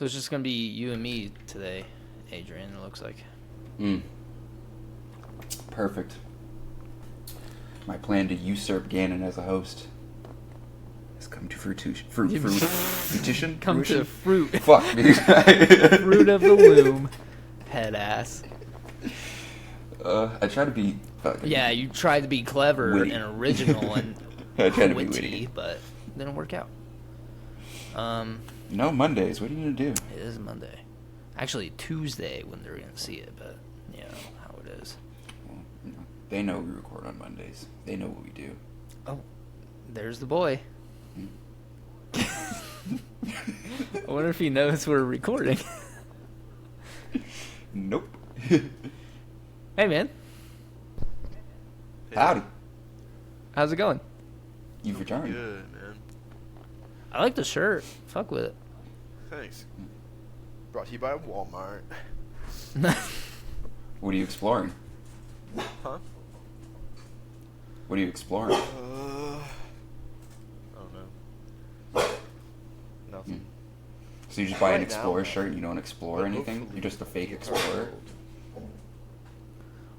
So it's just going to be you and me today, Adrian, it looks like. Perfect. My plan to usurp Gannon as a host has come to fruition. Come to fruit. Fuck, dude. Fruit of the loom. Head ass. I try to be... Yeah, you tried to be clever witty. and original and I tried to be witty. but it didn't work out. No, Mondays. What are you going to do? It is Monday. Actually, Tuesday when they're going to see it, but you know how it is. Well, they know we record on Mondays. They know what we do. Oh, there's the boy. I wonder if he knows we're recording. Nope. Hey, man. Howdy. How's it going? You've returned. Good, man. I like the shirt. Fuck with it. Thanks. Brought to you by Walmart. What are you exploring? Huh? What are you exploring? I don't know. Nothing. So you just buy an Right now, Explorer shirt and you don't explore but anything? hopefully You're just a fake get explorer? cold.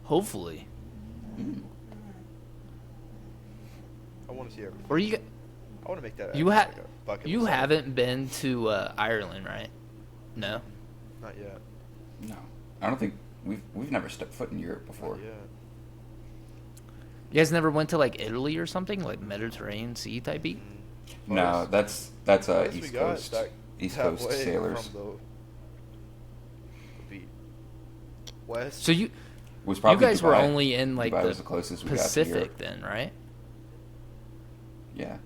Hopefully. I want to see everything. Or you I want to make that. you like have a bucket you list item. haven't been to Ireland, right? No. Not yet. No. I don't think... We've never stepped foot in Europe before. Not yet. You guys never went to like Italy or something, like Mediterranean Sea type beat? No, that's Farthest East we got Coast. that- East that Coast way sailors. From the beat. West. So you Was probably guys were Dubai. only in like Dubai the was the closest we got to Pacific Europe. then, right? Yeah.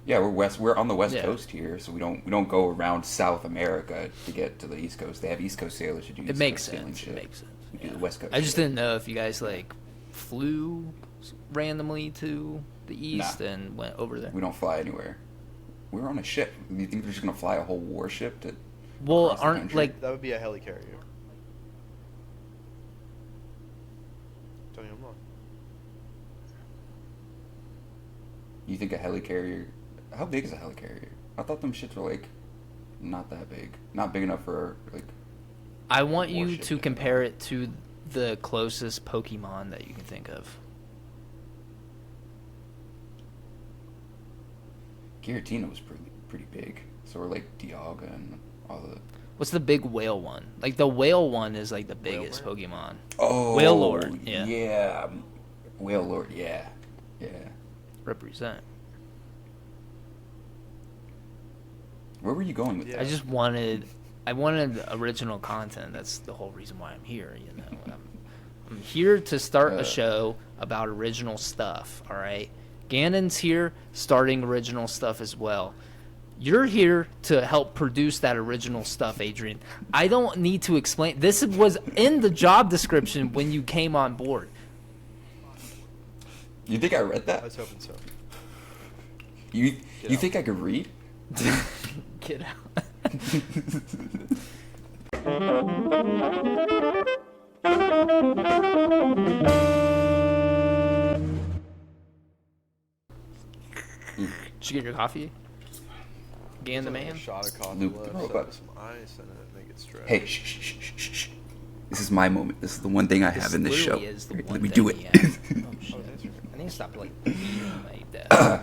Yeah, we're on the west Yeah. coast here, so we don't go around South America to get to the East Coast. They have East Coast sailors who do It East makes Coast sailing sense. shit. It makes sense. We do Yeah. the West Coast I just shit. didn't know if you guys like flew randomly to the east and went over there. We don't fly anywhere. We're on a ship. You think they're just gonna fly a whole warship to? Well, across the aren't country? like That would be a helicarrier. Tell me I'm wrong. You think a helicarrier? How big is a helicarrier? I thought them shits were like not that big, not big enough for like. I want you warship to to compare it to the closest Pokemon that you can think of. Giratina was pretty big. So we're like Dialga and all the. What's the big whale one? Like the whale one is like the biggest Whaleware? Pokemon. Oh, Whale Lord, yeah. Yeah, Whale Lord, yeah. Represent. Where were you going with Yeah. that? I wanted original content. That's the whole reason why I'm here. You know, I'm here to start a show about original stuff. All right, Gannon's here starting original stuff as well. You're here to help produce that original stuff, Adrian. I don't need to explain. This was in the job description when you came on board. You think I read I that? was hoping so. You out. think I could read? Get out. Did you get your coffee? Gann the Like man? A shot of coffee Luke, left, throw it set up. with some ice and it make it stretch. Hey, shh. This is my moment. This is the one thing I have in this show. literally is the Let one me thing do it. he has. Oh, shit. I need to stop like beating my desk. All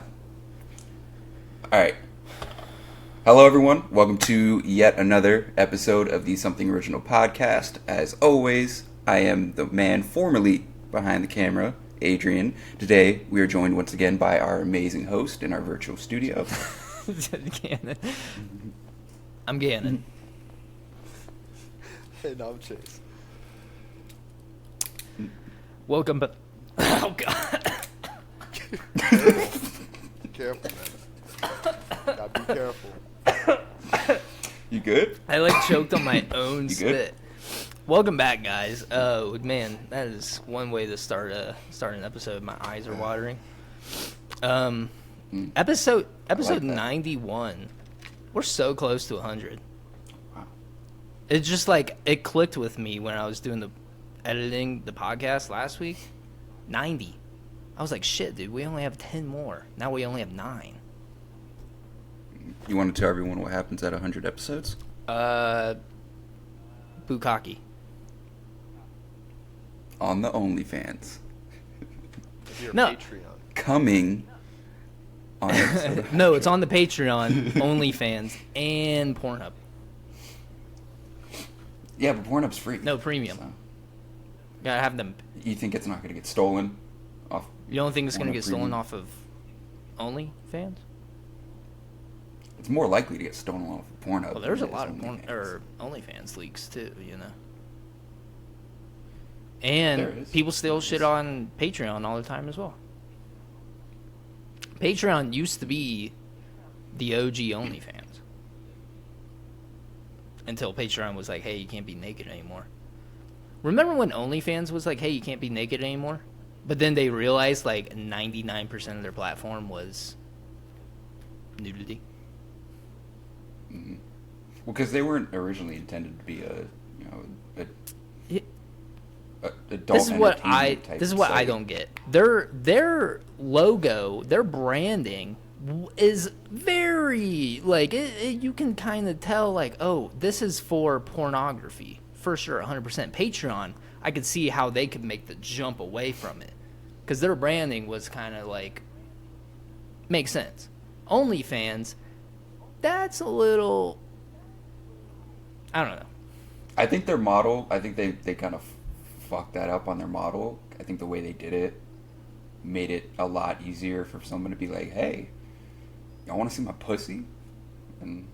right. Hello, everyone. Welcome to yet another episode of the Something Original podcast. As always, I am the man formerly behind the camera, Adrian. Today, we are joined once again by our amazing host in our virtual studio. Gannon. I'm Gannon. Hey, no, I'm Chase. Welcome back. Oh, God. Careful, man. Gotta be careful. You good? I like choked on my own You good? spit. Welcome back, guys. Oh man, that is one way to start an episode. My eyes are watering. Episode that. 91. We're so close to 100. Wow. It just like it clicked with me when I was doing editing the podcast last week. 90. I was like, shit, dude. We only have 10 more. Now we only have 9. You want to tell everyone what happens at 100 episodes? Uh, Bukkake. On the OnlyFans. If you're No. Patreon. Coming on episode of No, it's on the Patreon, OnlyFans, and Pornhub. Yeah, but Pornhub's free. No, premium. So, Gotta have them. you think it's not going to get stolen off? You don't think it's gonna Pornhub get stolen Premium? off of OnlyFans? It's more likely to get stolen off of Pornhub. Well, there's a than it is lot of OnlyFans. OnlyFans leaks too, you know. There And is. people still There shit is. on Patreon all the time as well. Patreon used to be the OG OnlyFans. Until Patreon was like, hey, you can't be naked anymore. Remember when OnlyFans was like, hey, you can't be naked anymore? But then they realized like 99% of their platform was nudity. Well, because they weren't originally intended to be Yeah. adult This is what entertainment type this is what I site. don't get. Their logo, their branding is very like you can kind of tell like, oh, this is for pornography for sure, 100%. Patreon, I could see how they could make the jump away from it because their branding was kind of like makes sense. OnlyFans, that's a little, I don't know. I think their model, I think they kind of fucked that up on their model. I think the way they did it made it a lot easier for someone to be like, hey, y'all want to see my pussy? And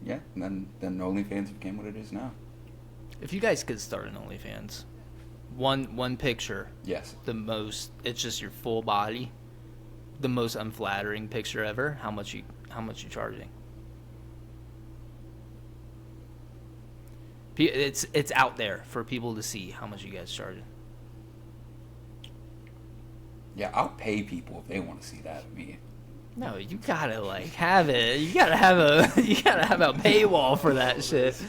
yeah, and then OnlyFans became what it is now. If you guys could start an OnlyFans, one picture, Yes. it's just your full body, the most unflattering picture ever. How much you charging? It's out there for people to see how much you guys charging. Yeah, I'll pay people if they want to see that of me. No, you gotta like have it. You gotta have a paywall for that shit.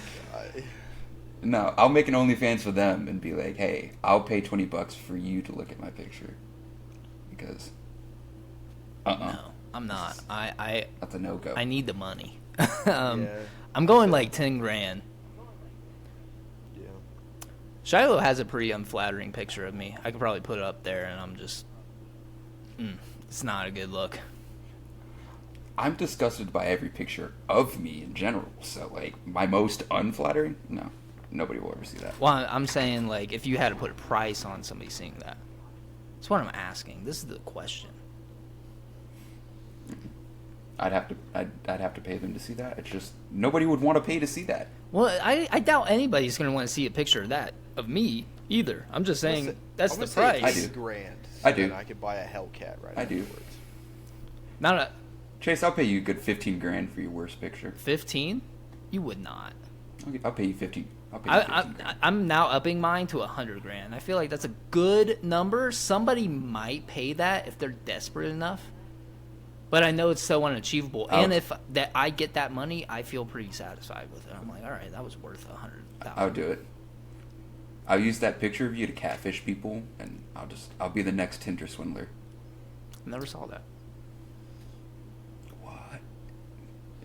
No, I'll make an OnlyFans for them and be like, hey, I'll pay $20 for you to look at my picture. Because, No, I'm not. that's a no-go. I need the money. Yeah. I'm going like 10 grand. Yeah. Shiloh has a pretty unflattering picture of me. I could probably put it up there, and I'm just, it's not a good look. I'm disgusted by every picture of me in general. So, like, my most unflattering? No. Nobody will ever see that. Well, I'm saying, like, if you had to put a price on somebody seeing that. That's what I'm asking. This is the question. I'd have to pay them to see that. It's just, nobody would want to pay to see that. Well, I doubt anybody's going to want to see a picture of that, of me, either. I'm just saying, Listen, that's I'm the gonna say price. I do. $8,000. I do. And I could buy a Hellcat right I do. afterwards. Not a Chase, I'll pay you a good 15 grand for your worst picture. 15? You would not. I'll pay you 15. I'll pay you 15 grand. I'm now upping mine to 100 grand. I feel like that's a good number. Somebody might pay that if they're desperate enough. But I know it's so unachievable. And if that I get that money, I feel pretty satisfied with it. I'm like, all right, that was worth $100,000. I'll do it. I'll use that picture of you to catfish people, and I'll be the next Tinder swindler. Never saw that. What?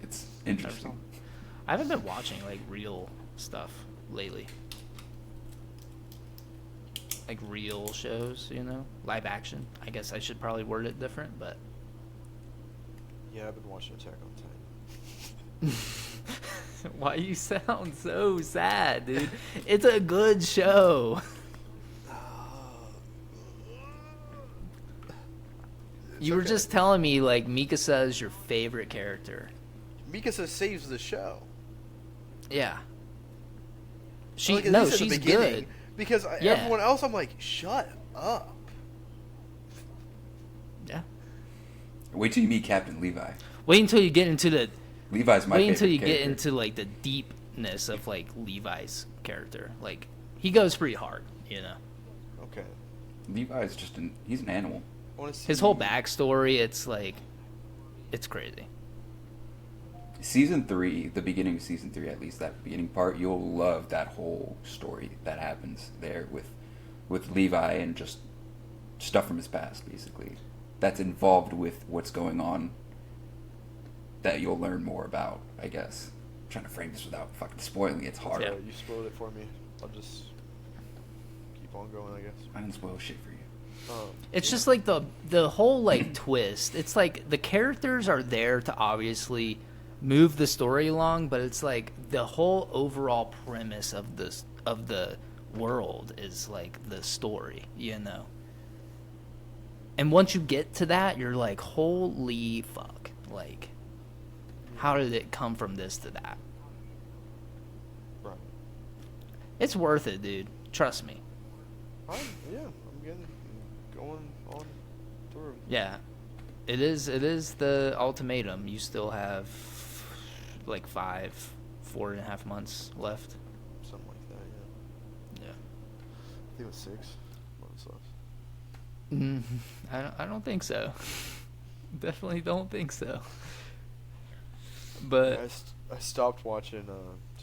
It's Never saw interesting. it. I haven't been watching like real stuff lately. Like real shows, you know, live action. I guess I should probably word it different, but Yeah, I've been watching Attack on Titan. why you sound so sad, dude? It's a good show. You were okay. just telling me like Mikasa is your favorite character. Mikasa saves the show. Yeah. Like, at least in She's the beginning, good. Because Yeah. everyone else, I'm like, shut up. Yeah. Wait till you meet Captain Levi. Wait until you get into the Levi's my wait favorite until you character. get into like the deepness of like Levi's character. Like he goes pretty hard, you know. Okay. Levi's just he's an animal. I want to see His whole backstory, it's like it's crazy. Season 3, the beginning of Season 3, at least that beginning part, you'll love that whole story that happens there with Levi and just stuff from his past, basically. That's involved with what's going on that you'll learn more about, I guess. I'm trying to frame this without fucking spoiling it. It's hard. Yeah. You spoiled it for me. I'll just keep on going, I guess. I didn't spoil shit for you. It's just like the whole like twist. It's like the characters are there to obviously move the story along, but it's like the whole overall premise of the world is like the story, you know. And once you get to that, you're like, holy fuck! Like, how did it come from this to that? Right. It's worth it, dude. Trust me. I'm going on through. Yeah, it is. It is the ultimatum. You still have like 4.5 months left. Something like that, yeah. Yeah. I think it was 6 months left. I don't think so. Definitely don't think so. But I stopped watching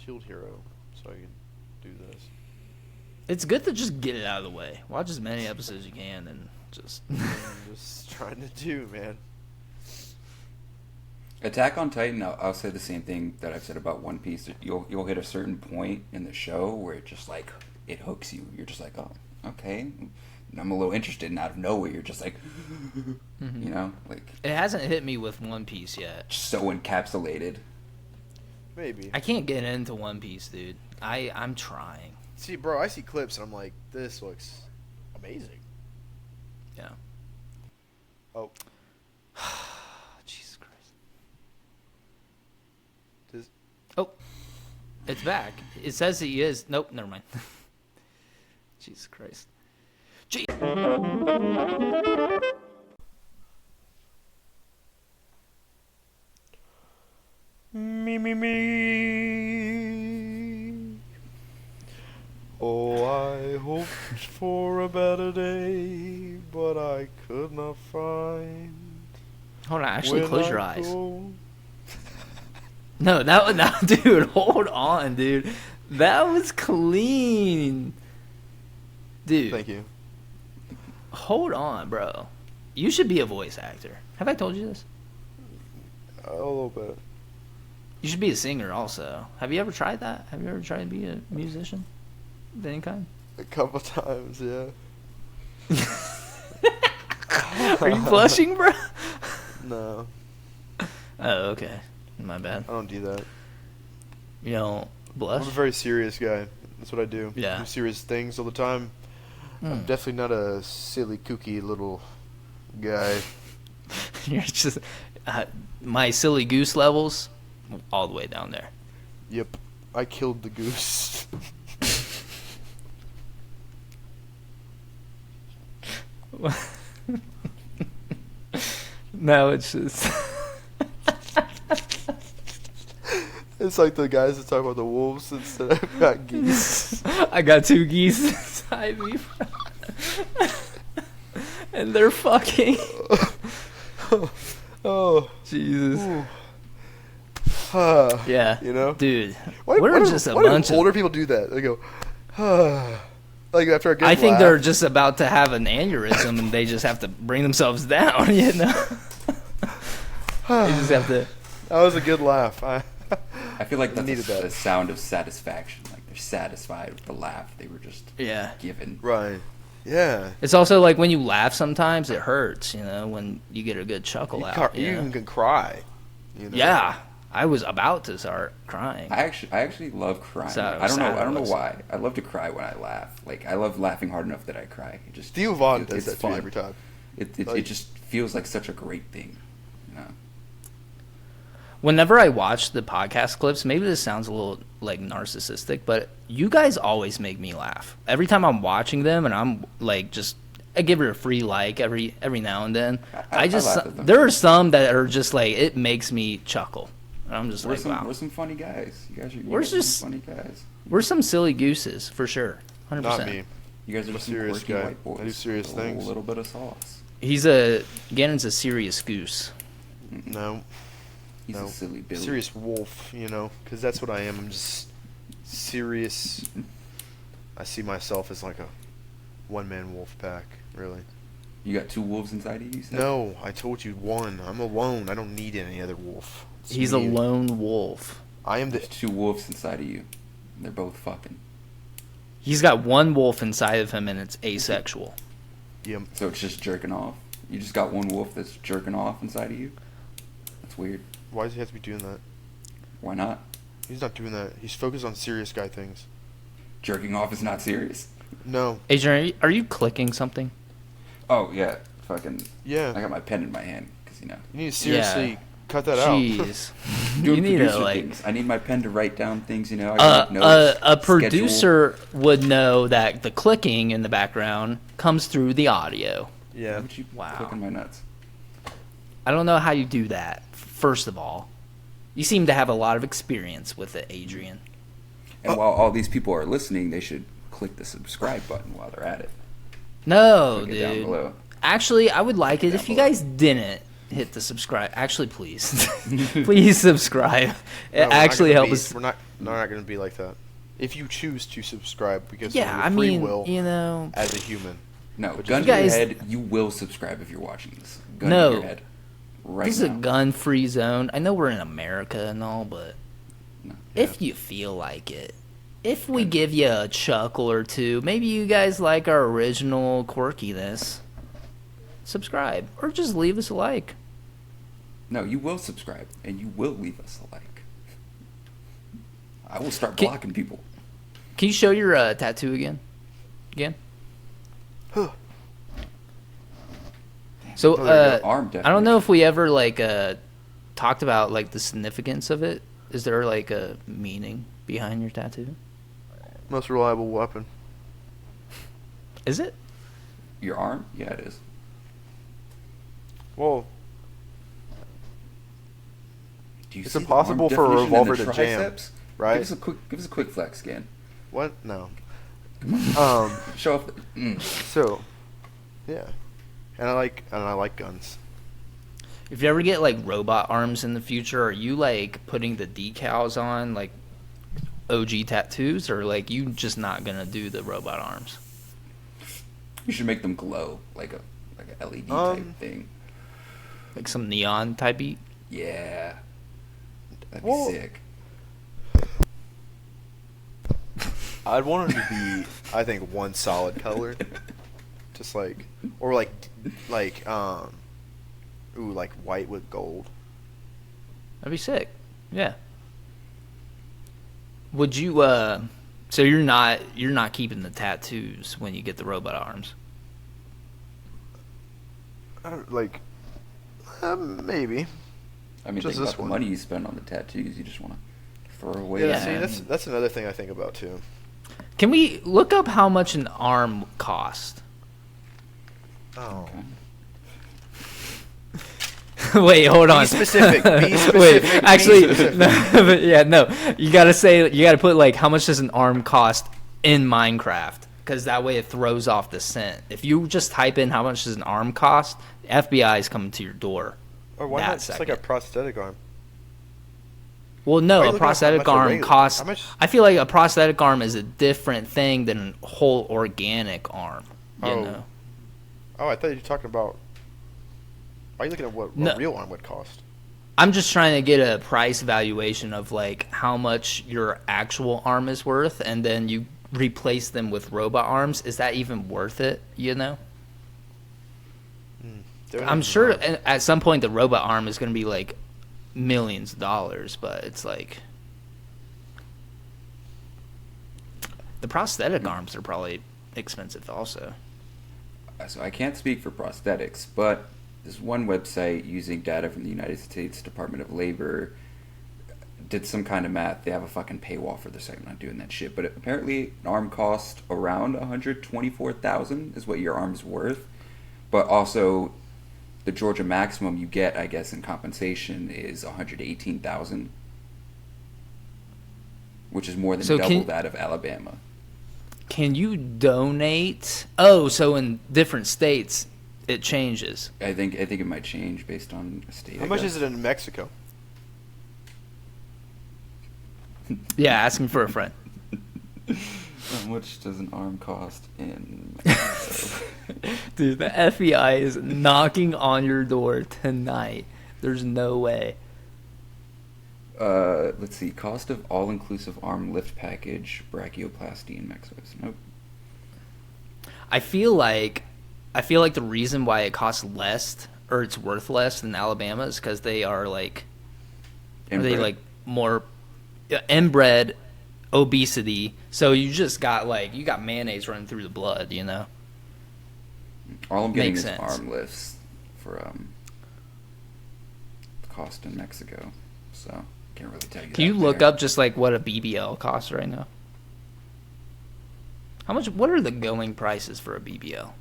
Shield Hero so I could do this. it's good to just get it out of the way. Watch as many episodes as you can and just. I'm just trying to do, man. Attack on Titan, I'll say the same thing that I've said about One Piece. You'll hit a certain point in the show where it just like it hooks you. You're just like, oh, okay. And I'm a little interested, and out of nowhere, you're just like, you know, like It hasn't hit me with One Piece yet. so encapsulated. Maybe. I can't get into One Piece, dude. I'm trying. See, bro, I see clips and I'm like, this looks amazing. Yeah. Oh, Jesus Christ. this, Oh, it's back. It says he is. Nope, never mind. Jesus Christ. Gee. me. Oh, I hoped for a better day, but I could not find. Hold on, actually when close I your eyes. go- No, dude, hold on, dude. That was clean. Dude, Thank you. hold on, bro. You should be a voice actor. Have I told you this? A little bit. You should be a singer also. Have you ever tried that? Have you ever tried to be a musician of any kind? A couple times, yeah. Are you blushing, bro? No, Oh, okay. My bad. I don't do that. You don't blush? I'm a very serious guy. That's what I do. Yeah. I do serious things all the time. I'm definitely not a silly, kooky little guy. You're just my silly goose levels all the way down there. Yep. I killed the goose. No, it's just It's like the guys that talk about the wolves instead of got geese. I got 2 geese inside me, and they're fucking. Oh. Jesus. Ooh. Yeah. You know? Dude, Why we're do- just a why do bunch older of. people do that? They go, like after a good I think laugh. they're just about to have an aneurysm, and they just have to bring themselves down. You know. They just have to. That was a good laugh. I feel like that's needed that. a sound of satisfaction. Like they're satisfied with the laugh they were just Yeah. given. Right. Yeah. It's also like when you laugh, sometimes it hurts. You know, when you get a good chuckle out. You You know? even can cry. You know? Yeah, I was about to start crying. I actually love crying. So I don't know. sad I don't know was. why. I love to cry when I laugh. Like I love laughing hard enough that I cry. It just Theo Vaughn does it's that to me fun. every time. It Like- just feels like such a great thing. You know? Whenever I watch the podcast clips, maybe this sounds a little like narcissistic, but you guys always make me laugh. Every time I'm watching them, and I'm like, just I give it a free like every now and then. I I just laugh at them. there are some that are just like it makes me chuckle. And I'm just We're like, some wow, we're some funny guys. You guys are We're some just- funny guys. we're some silly gooses for sure, 100%. Not me. You guys I'm are a some serious quirky guy. white boys. I do serious with things. A little bit of sauce. Ganon's a serious goose. No. He's No. a silly Billy. Serious wolf, you know, because that's what I am. I'm just serious. I see myself as like a one-man wolf pack, really. You got 2 wolves inside of you. You said? No, I told you one. I'm alone. I don't need any other wolf. He's a me. lone wolf. I am There's the. 2 wolves inside of you. And they're both fucking. He's got one wolf inside of him, and it's asexual. Yeah. So it's just jerking off. You just got one wolf that's jerking off inside of you. That's weird. Why does he have to be doing that? Why not? He's not doing that. He's focused on serious guy things. Jerking off is not serious. No. Adrian, are you clicking something? Oh yeah, fucking. Yeah. I got my pen in my hand because You need to seriously cut that out. Jeez. doing You need to, producer like- things. I need my pen to write down things. I gotta make notes, A schedule. producer would know that the clicking in the background comes through the audio. Why Yeah. would you Wow. click on my nuts? I don't know how you do that, first of all. You seem to have a lot of experience with it, Adrian. And while all these people are listening, they should click the subscribe button while they're at it. No, Click it down dude. below. Actually, I would like it Down if you below. guys didn't hit the subscribe. Actually, please. Please subscribe. It No, we're not actually gonna helps be- us. We're not going to be like that. If you choose to subscribe because Yeah, of your I free mean, will you know. as a human. No, But gun you to your guys- head. You will subscribe if you're watching this. Gun No. to your head. Right This is now. a gun-free zone. I know we're in America and all, but No. if you feel like it, if we give you a chuckle or two, maybe you guys like our original quirkiness, subscribe or just leave us a like. No, you will subscribe and you will leave us a like. I will start Can- blocking people. Can you show your tattoo again? Again? So, Oh, there you go. Arm I don't know if we ever like talked about like the significance of it. Is there like a meaning behind your tattoo? Most reliable weapon. Is it? Your arm? Yeah, it is. Well, Do you It's see the impossible arm for a definition and revolver the to jam, triceps? right? Give us a quick flex, Scan. What? No. Show off. So, yeah, and I like guns. If you ever get like robot arms in the future, are you like putting the decals on like OG tattoos, or like you just not gonna do the robot arms? You should make them glow like a LED type thing. Like some neon type beat? Yeah, that'd be Well- sick. I'd want it to be, I think, one solid color, just like, or like white with gold. That'd be sick. Yeah. Would you so you're not keeping the tattoos when you get the robot arms? Maybe. I mean, Just think this about the one. money you spend on the tattoos. You just want to throw away. Yeah. Yeah. See, that's another thing I think about too. Can we look up how much an arm cost? Oh. Wait, hold on. specific, be Wait, specific, be actually, specific. no, but yeah, no. You gotta put like how much does an arm cost in Minecraft? Because that way it throws off the scent. If you just type in how much does an arm cost, the FBI is coming to your door. Or why that not just like a second. prosthetic arm? Well, Why are no, you a looking up how prosthetic much a arm regular- costs. how much- I feel like a prosthetic arm is a different thing than a whole organic arm. You Oh. know? Oh, I thought you were talking about. Why are you looking at what No. a real arm would cost? I'm just trying to get a price valuation of like how much your actual arm is worth, and then you replace them with robot arms. Is that even worth it? You know? I'm sure at some point the robot arm is going to be like millions of dollars, but it's like the prosthetic arms are probably expensive also. So I can't speak for prosthetics, but this one website using data from the United States Department of Labor did some kind of math. They have a fucking paywall for the site. I'm not doing that shit. But apparently an arm cost around $124,000 is what your arm's worth. But also the Georgia maximum you get, I guess, in compensation is $118,000, which is more than So double that of Alabama. Can you donate? Oh, so in different states it changes. I think it might change based on a state. How much is it in Mexico? Yeah, asking for a friend. How much does an arm cost in Mexico? Dude, the FBI is knocking on your door tonight. There's no way. Let's see. Cost of all-inclusive arm lift package, brachioplasty in Mexico. Nope. I feel like the reason why it costs less or it's worth less than Alabama is because they are like, Inbred. are they like more inbred obesity? So you just got you got mayonnaise running through the blood, you know. All I'm getting Makes is sense. arm lifts for cost in Mexico. So can't really tell you. Can you look up just like what a BBL costs right now? How much? What are the going prices for a BBL?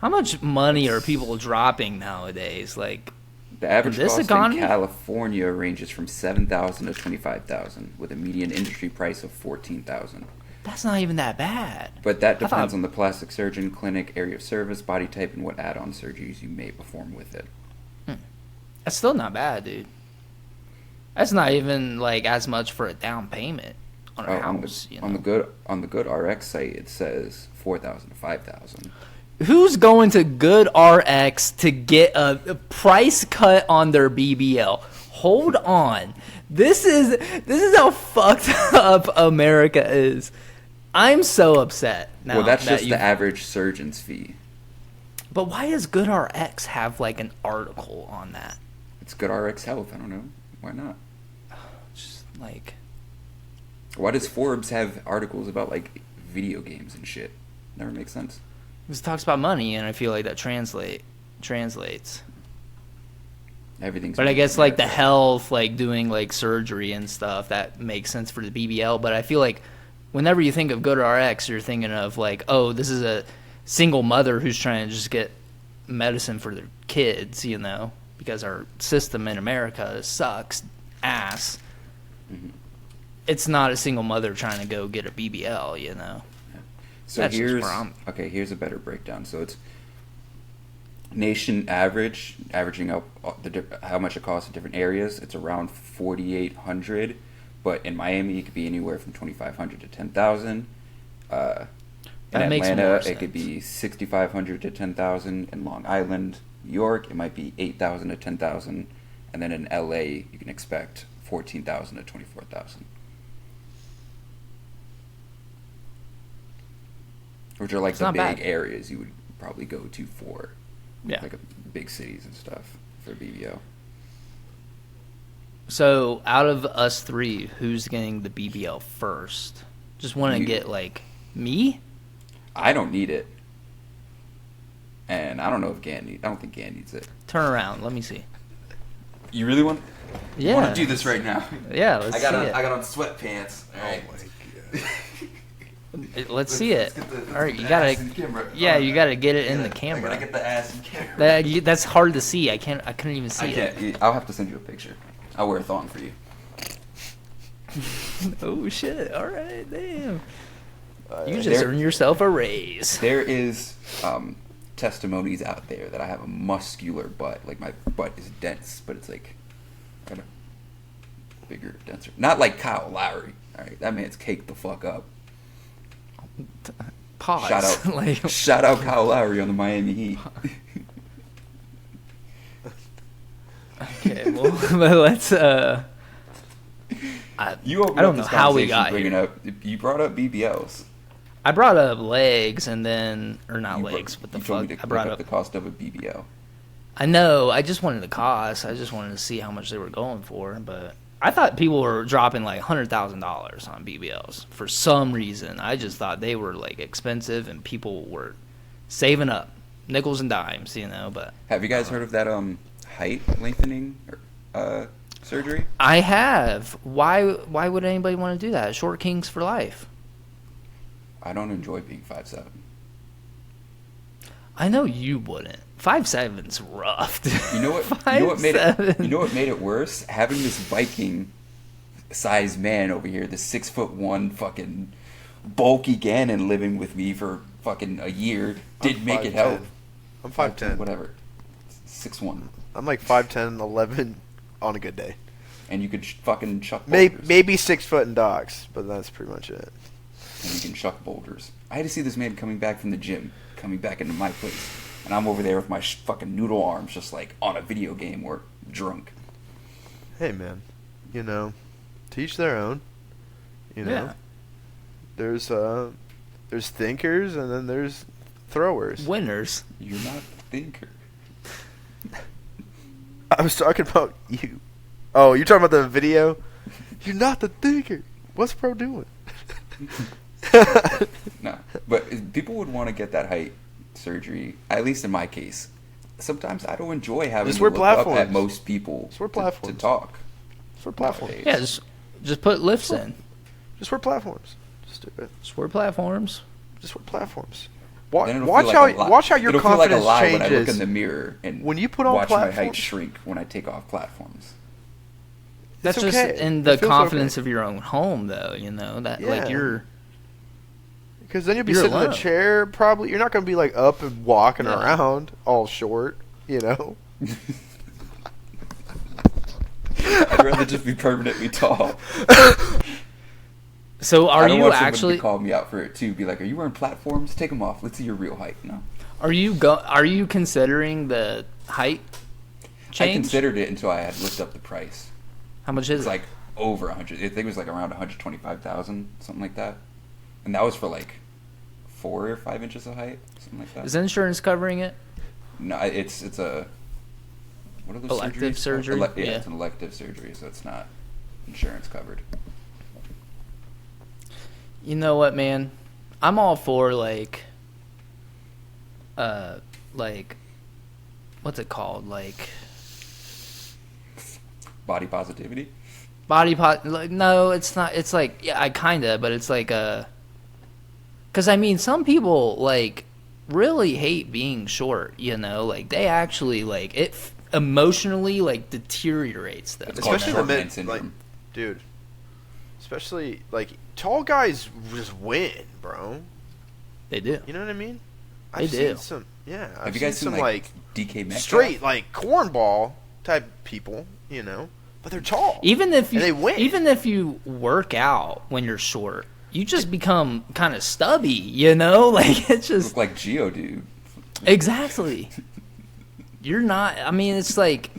How much money are people dropping nowadays? Like, The average this cost economy? in California ranges from $7,000 to $25,000, with a median industry price of $14,000. that's not even that bad. But that I depends thought- on the plastic surgeon, clinic, area of service, body type, and what add-on surgeries you may perform with it. That's still not bad, dude. That's not even like as much for a down payment on a On house. the, you know? on the good RX site, it says $4,000 to $5,000. Who's going to Good RX to get a price cut on their BBL? Hold on. This is how fucked up America is. I'm so upset now. Well, that's that just you- the average surgeon's fee. But why does Good RX have like an article on that? It's good RX Health. I don't know. Why not? Just like, Why does Forbes have articles about like video games and shit? Never makes sense. this talks about money, and I feel like that translates. Everything's. But I made guess in like the America. health, like doing like surgery and stuff, that makes sense for the BBL. But I feel like whenever you think of Good RX, you're thinking of like, oh, this is a single mother who's trying to just get medicine for their kids, you know, because our system in America sucks ass. Mhm. It's not a single mother trying to go get a BBL, you know. So That's just here's where I'm- here's a better breakdown. So it's nation averaging out how much it costs in different areas. It's around 4,800, but in Miami it could be anywhere from 2,500 to 10,000. In That makes Atlanta, more it could sense. be 6,500 to 10,000. In Long Island, New York, it might be 8,000 to 10,000, and then in LA, you can expect 14,000 to 24,000. Which are like It's the not big bad. areas you would probably go to for, Yeah. like big cities and stuff for BBO. So out of us three, who's getting the BBL first? Just want to You. get like me? I don't need it, and I don't know if Gan needs. I don't think Gan needs it. Turn around. Let me see. You really want? Yeah. You want to do this right now? Yeah, let's see it. I got on sweatpants. All right. Oh my god. Let's see it. All right, you gotta. Yeah, you gotta get it in the camera. I gotta get the ass in camera. That's hard to see. I couldn't even see it. I'll have to send you a picture. I'll wear a thong for you. Oh shit! All right, damn. You just There- earned yourself a raise. There is testimonies out there that I have a muscular butt. Like my butt is dense, but it's like kind of bigger, denser. Not like Kyle Lowry. All right, that man's caked the fuck up. Pause. Shout out, like, shout out Kyle Lowry on the Miami Heat. okay, well, but let's. I You opened I don't up know this how we conversation got bringing here. up. You brought up BBLs. I brought up legs and then, or not You legs, brought- what the you told fuck? me to I brought look up. the cost of a BBL. I know. I just wanted the cost. I just wanted to see how much they were going for. But I thought people were dropping like $100,000 on BBLs for some reason. I just thought they were like expensive and people were saving up nickels and dimes, you know. But Have you guys heard of that height lengthening surgery? I have. Why would anybody want to do that? Short kings for life. I don't enjoy being 5'7". I know you wouldn't. 5'7's rough. Dude. You know what? 5'7". You know what made it worse? Having this Viking sized man over here, this 6'1" fucking bulky Gannon living with me for fucking a year did I'm make it 5'10". help. I'm 5'10". Whatever. 6'1". I'm like 5'10", 11 on a good day. And you could fucking chuck Maybe, boulders. maybe 6 foot in docks, but that's pretty much it. And you can chuck boulders. I had to see this man coming back from the gym, coming back into my place. And I'm over there with my fucking noodle arms just like on a video game or drunk. Hey, man. To each their own. Yeah. There's thinkers and then there's throwers. Winners. You're not a thinker. I was talking about you. Oh, you're talking about the video? You're not the thinker. What's bro doing? No, but people would want to get that height surgery. At least in my case, sometimes I don't enjoy having Just to wear look up platforms. at most people Just wear to platforms. talk. Just wear platforms. Nowadays. Yeah, just put lifts in. Just wear platforms. Just do it. Just wear platforms. Just wear platforms. Then it'll Watch feel how like a lie. watch how your It'll feel like a confidence lie when I look in changes the mirror and when you put on watch my height platforms. shrink when I take off platforms. That's It's just okay. in It the feels confidence okay. of your own home, though. That Yeah. like you're. Because then you'll be You're sitting in alone. a chair. Probably you're not going to be like up and walking Yeah. around all short. I'd rather just be permanently tall. So I are don't you want someone actually? to call me out for it too. Be like, "Are you wearing platforms? Take them off. Let's see your real height." No, Are you considering the height change? I considered it until I had looked up the price. How much is It's it? like over 100. I think it was like around 125,000, something like that. And that was for like 4 or 5 inches of height, something like that. Is insurance covering it? No, it's a what are those Elective surgeries? surgery? Yeah, Yeah. it's an elective surgery, so it's not insurance covered. You know what, man? I'm all for like what's it called? Like Body positivity. like no, it's not. It's like yeah, I kinda, but it's like because I mean, some people like really hate being short. Like they actually like it emotionally like deteriorates them. It's called Especially short the man mid, syndrome. like, dude. Especially like tall guys just win, bro. They do. You know what I mean? They I've do. seen some, yeah. I've Have you guys seen some like DK Metcalf? straight like cornball type people, but they're tall. Even if you And they win. even if you work out when you're short, you just become kind of stubby. Like it's just Look like Geo, dude. exactly. You're not. I mean, it's like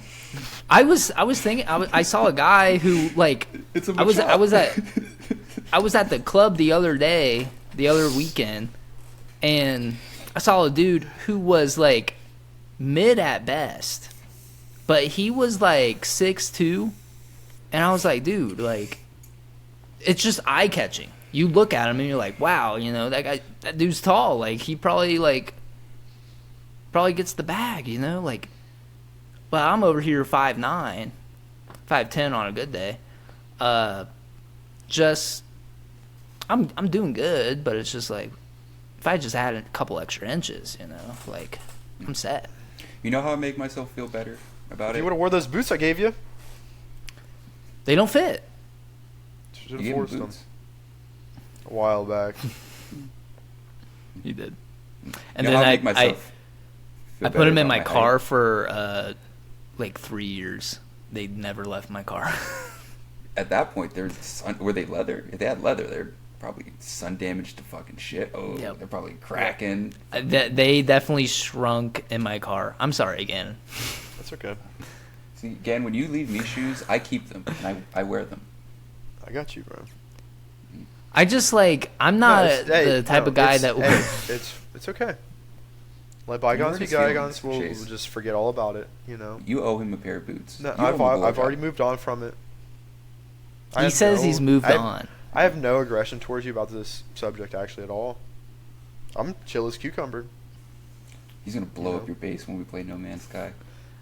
I was thinking. I saw a guy who like It's a I was machado. at the club the other weekend, and I saw a dude who was like mid at best, but he was like 6'2", and I was like, dude, like it's just eye catching. You look at him and you're like, wow, that dude's tall. Like he probably gets the bag, like. But I'm over here 5'9", 5'10" on a good day. I'm doing good, but it's just like if I just had a couple extra inches, like I'm set. You know how I make myself feel better about If it? you would have wore those boots I gave you, They don't fit. should You have gave me forced them boots. a while back. You did. You And know then how I I make myself feel I put better them in about my car height? for like 3 years. They never left my car. At that point, were they leather? If they had leather, they're probably sun damaged to fucking shit. Oh, Yep. they're probably cracking. They definitely shrunk in my car. I'm sorry again. That's okay. See, again, when you leave me shoes, I keep them and I wear them. I got you, bro. I just like I'm not the type of guy that. It's okay. Let bygones be hurt his feelings, bygones. We'll Chase. just forget all about it. You owe him a pair of boots. No, You owe I've him a blowjob. already moved on from it. He says he's moved I on. I have no aggression towards you about this subject actually at all. I'm chill as cucumber. He's gonna blow You up know? your base when we play No Man's Sky.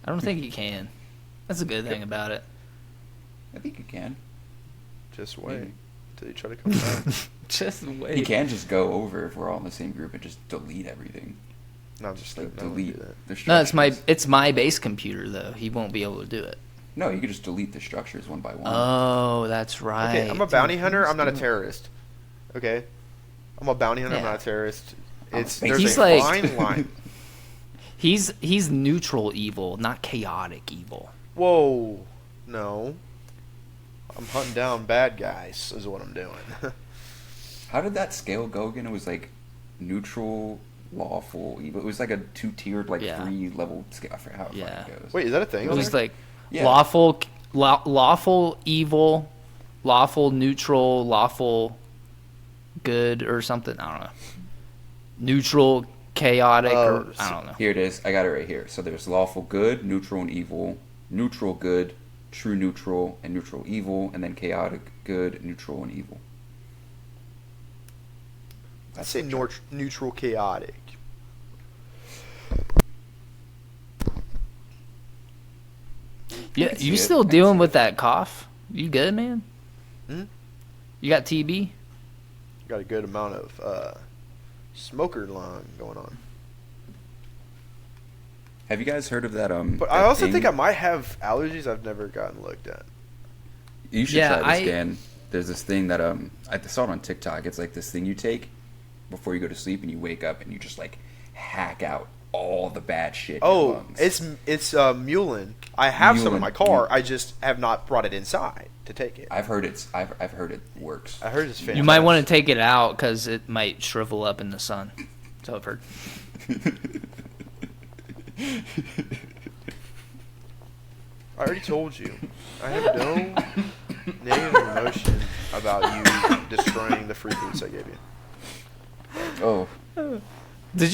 I don't think he can. That's a good thing about it. I think he can. Just wait Maybe. until you try to come back. Just wait. He can just go over if we're all in the same group and just delete everything. No, just Like I won't delete do that. the No, structures. it's my base computer though. He won't be able to do it. No, you could just delete the structures one by one. Oh, that's right. Okay, I'm a bounty Dude, hunter. who's I'm not a doing- terrorist. Okay, I'm a bounty hunter. I'm Yeah. not a terrorist. I'm It's a there's He's a like- fine line. He's neutral evil, not chaotic evil. Whoa, no. I'm hunting down bad guys. Is what I'm doing. How did that scale go again? It was like neutral, lawful, evil. It was like a 2-tiered, like Yeah. 3-level scale. I forget how it Yeah. fucking goes. Wait, is that a thing? It was like Yeah. lawful, lawful evil, lawful neutral, lawful good or something. I don't know. Neutral chaotic or I don't know. Here it is. I got it right here. So there's lawful good, neutral and evil, neutral good, true neutral, and neutral evil, and then chaotic good, neutral, and evil. I'd say neutral chaotic. Yeah, you still dealing with that cough? You good, man? Hmm? You got TB? Got a good amount of smoker lung going on. Have you guys heard of that? But that I also thing? think I might have allergies I've never gotten looked at. You should Yeah, try this, Dan. There's this thing that I saw it on TikTok. It's like this thing you take before you go to sleep, and you wake up and you just like hack out all the bad shit in your lungs. It's Mulin. I have some in my Mulin. car. I just have not brought it inside to take it. I've heard it works. I heard it's fantastic. You might want to take it out because it might shrivel up in the sun. So I've heard. I already told you. I have no negative emotion about you destroying the free boots I gave you. Oh, Did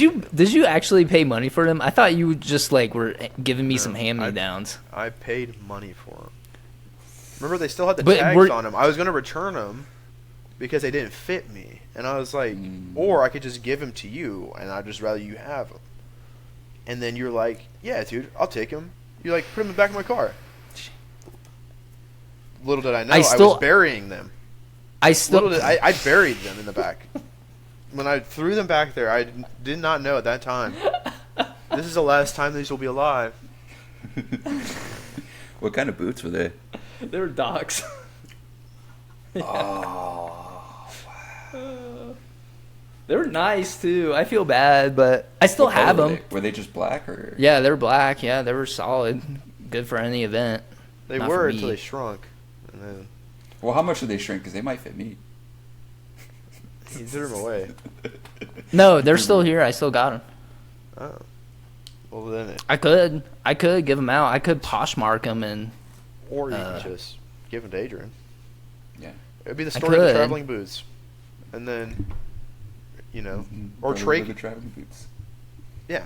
you actually pay money for them? I thought you just like were giving me some hand-me-downs. I paid money for them. Remember, they still had the But tags on them. I was going to return them because they didn't fit me. And I was like, or I could just give them to you, and I'd just rather you have them. And then you're like, yeah, dude, I'll take them. You're like, put them in the back of my car. Little did I know, I was burying them. I buried them in the back. When I threw them back there, I did not know at that time. This is the last time these will be alive. what kind of boots were they? They were Docs. Oh, They were nice too. I feel bad, but I still have them. Were they just black or? Yeah, they're black. Yeah, they were solid. Good for any event. They Not were for until me. they shrunk. And then Well, how much did they shrink? Because they might fit me. he threw them away. No, they're still here. I still got them. Oh. Well, then I could give them out. I could Poshmark them and. or you can just give them to Adrian. Yeah. It would be the story of the could. traveling boots. And then, or Brother, Trey. brother traveling boots. Yeah.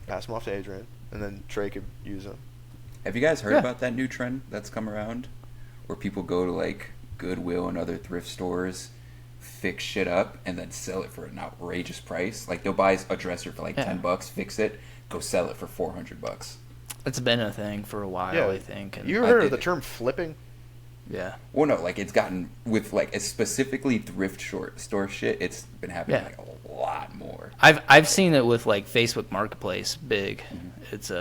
Pass them off to Adrian. And then Trey could use them. Have you guys heard Yeah. about that new trend that's come around, where people go to like Goodwill and other thrift stores, fix shit up, and then sell it for an outrageous price? Like they'll buy a dresser for like $10, fix it, go sell it for $400. It's been a thing for a while, Yeah. I think. And You ever heard of the term flipping? yeah. Well, no, like it's gotten with like specifically thrift store shit. It's been happening Yeah. like a lot more. I've seen it with like Facebook Marketplace. Big. It's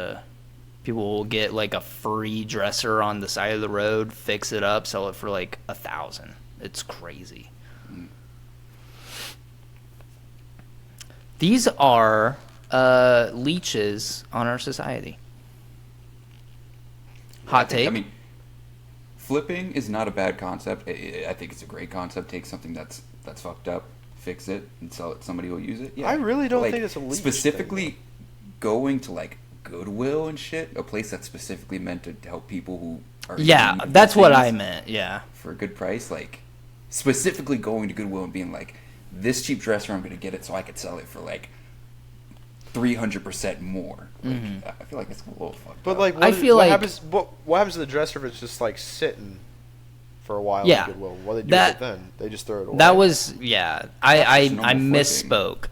people will get like a free dresser on the side of the road, fix it up, sell it for like $1,000. It's crazy. These are leeches on our society. Hot take. I mean, flipping is not a bad concept. I think it's a great concept. Take something that's fucked up, fix it, and sell it to somebody who'll use it. Yeah. I really don't Like, think it's a leech specifically thing, going to like Goodwill and shit, a place that's specifically meant to help people who are in Yeah, need of that's what I things meant. Yeah. for a good price. Like specifically going to Goodwill and being like, this cheap dresser, I'm going to get it so I could sell it for like 300% more. Like, I feel like it's a little fucked But up. like, I feel like- what happens to the dresser if it's just like sitting for a while? Yeah. in Goodwill? What do they do That- with it then? They just throw it away. That was I That's just I normal misspoke.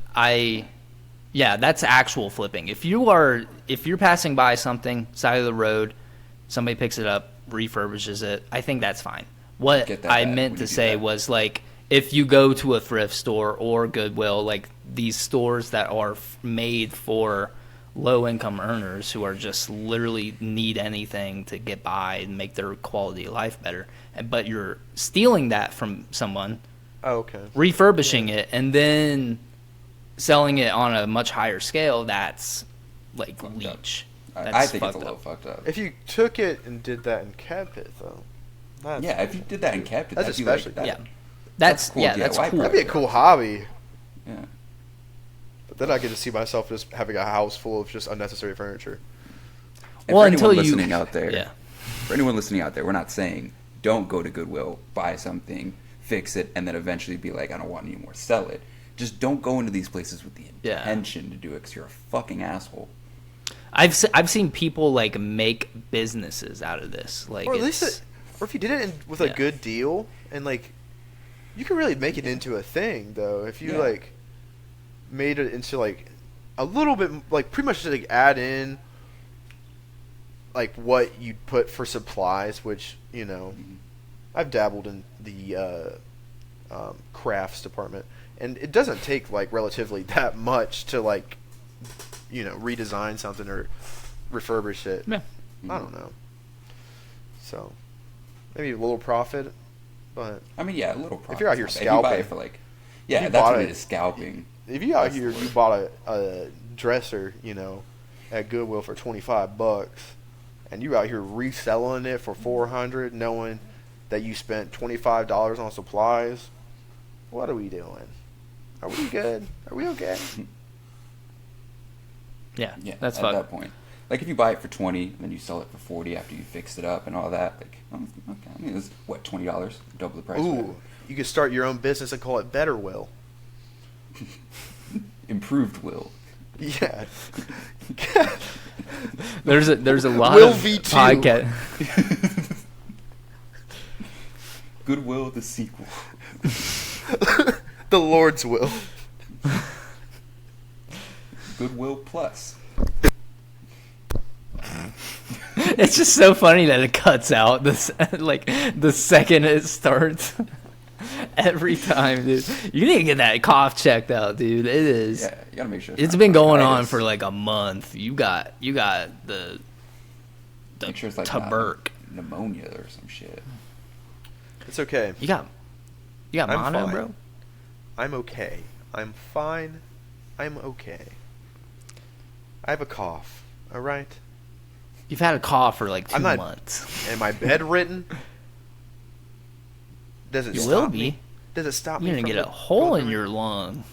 Yeah, that's actual flipping. If you're passing by something, side of the road, somebody picks it up, refurbishes it, I think that's fine. What Get that I back meant when to you do say that. was like if you go to a thrift store or Goodwill, like these stores that are made for low income earners who are just literally need anything to get by and make their quality of life better, but you're stealing that from someone, Oh, okay. refurbishing it, and then selling it on a much higher scale, that's like Fucked up. leech. I That's think it's a fucked little up. fucked up. If you took it and did that and kept it, though, that's, Yeah, if you did that and kept it, That's that'd be like especially- that. Yeah, that's cool yeah, that's DIY cool. that'd be a cool hobby. Yeah. But then I get to see myself just having a house full of just unnecessary furniture. And Well, for anyone until you listening out there, yeah, for anyone listening out there, we're not saying don't go to Goodwill, buy something, fix it, and then eventually be like, I don't want any more, sell it. Just don't go into these places with the intention to do it, because you're a fucking asshole. I've seen people like make businesses out of this, like, or at least, or if you did it with a good deal, and like, you can really make it into a thing, though. If you like made it into like a little bit, like pretty much just like add in like what you'd put for supplies, which I've dabbled in the crafts department, and it doesn't take like relatively that much to like redesign something or refurbish it. Yeah. I don't know. So maybe a little profit, but I mean, yeah, a little profit. If you're out here If you buy scalping, it for like, that's what it is, scalping. If you out here, you bought a dresser, at Goodwill for $25, and you out here reselling it for $400, knowing that you spent $25 on supplies. What are we doing? Are we good? Are we okay? Yeah, that's at that point. Like if you buy it for $20 and then you sell it for $40 after you fixed it up and all that, like okay, I mean it's what, $20, double the price. Ooh, you could start your own business and call it Better Will. Improved Will. Yeah. There's a lot Will of V2. podcast. Goodwill the sequel. The Lord's Will. Goodwill Plus. It's just so funny that it cuts out this like the second it starts. Every time, dude. You need to get that cough checked out, dude. It is. Yeah, you gotta make sure. It's been going on for like a month. You got the make sure it's like tuberc pneumonia or some shit. It's okay. You got I'm mono, fine. bro. I'm okay. I'm fine. I'm okay. I have a cough. All right. You've had a cough for like 2 I'm not- months. Am I bedridden? Does it You stop will me? be. Does it stop You're me? gonna from get a the- hole in from the- your lung.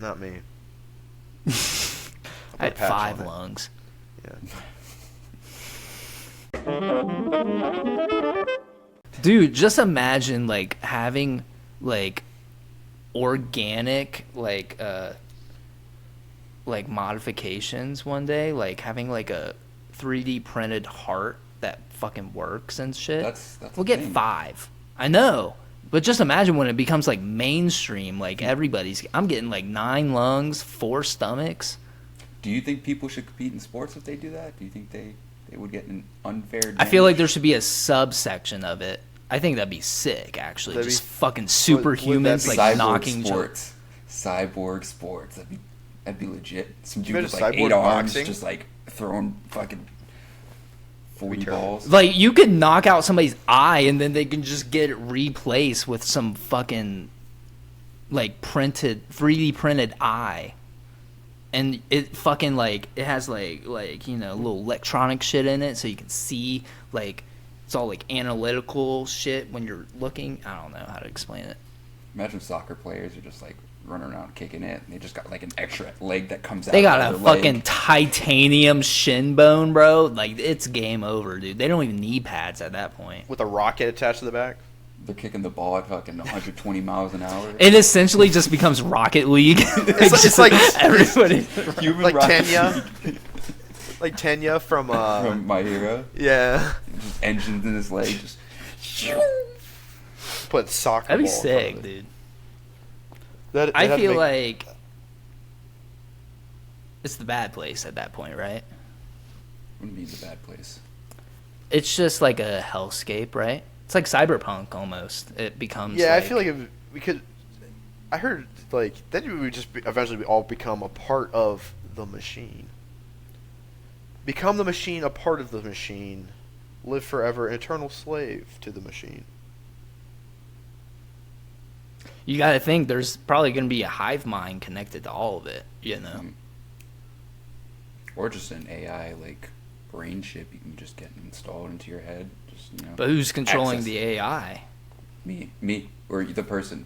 Not me. I had patch 5 on it. lungs. Yeah. Dude, just imagine like having like organic like modifications one day, like having like a 3D printed heart that fucking works and shit. That's we'll a get thing. 5. I know. But just imagine when it becomes like mainstream, like I'm getting like 9 lungs, 4 stomachs. Do you think people should compete in sports if they do that? Do you think they would get an unfair advantage? I feel like there should be a subsection of it. I think that'd be sick, actually. That'd Just be- fucking would superhumans that be like Cyborg knocking each other. sports. Cyborg sports. That'd be legit. Some dude imagine with like 8 cyborg arms boxing? just like throwing fucking 40 Return. balls. Like, you could knock out somebody's eye and then they can just get it replaced with some fucking, like, 3D printed eye. And it fucking, like, it has, like little electronic shit in it so you can see, like, it's all, like, analytical shit when you're looking. I don't know how to explain it. Imagine soccer players are just like running around kicking it, and they just got like an extra leg that comes out. They got of a their fucking leg. titanium shin bone, bro. Like, it's game over, dude. They don't even need pads at that point. With a rocket attached to the back. They're kicking the ball at fucking 120 miles an hour. It essentially just becomes Rocket League. It's like everybody. Human like rocket Tenya. league Like Tenya from from My Hero. yeah. Just engines in his leg. Just Put soccer That'd be ball in front sick, of it. dude. That I that'd feel make- like it's the bad place at that point, right? wouldn't be the bad place. It's just like a hellscape, right? It's like cyberpunk almost. It becomes Yeah, like, I feel like we could. I heard like then we would just eventually all become a part of the machine. Become the machine, a part of the machine. Live forever, eternal slave to the machine. you got to think there's probably going to be a hive mind connected to all of it, you know. Or just an AI like brain chip you can just get installed into your head. Just But who's controlling access. the AI? me, or the person.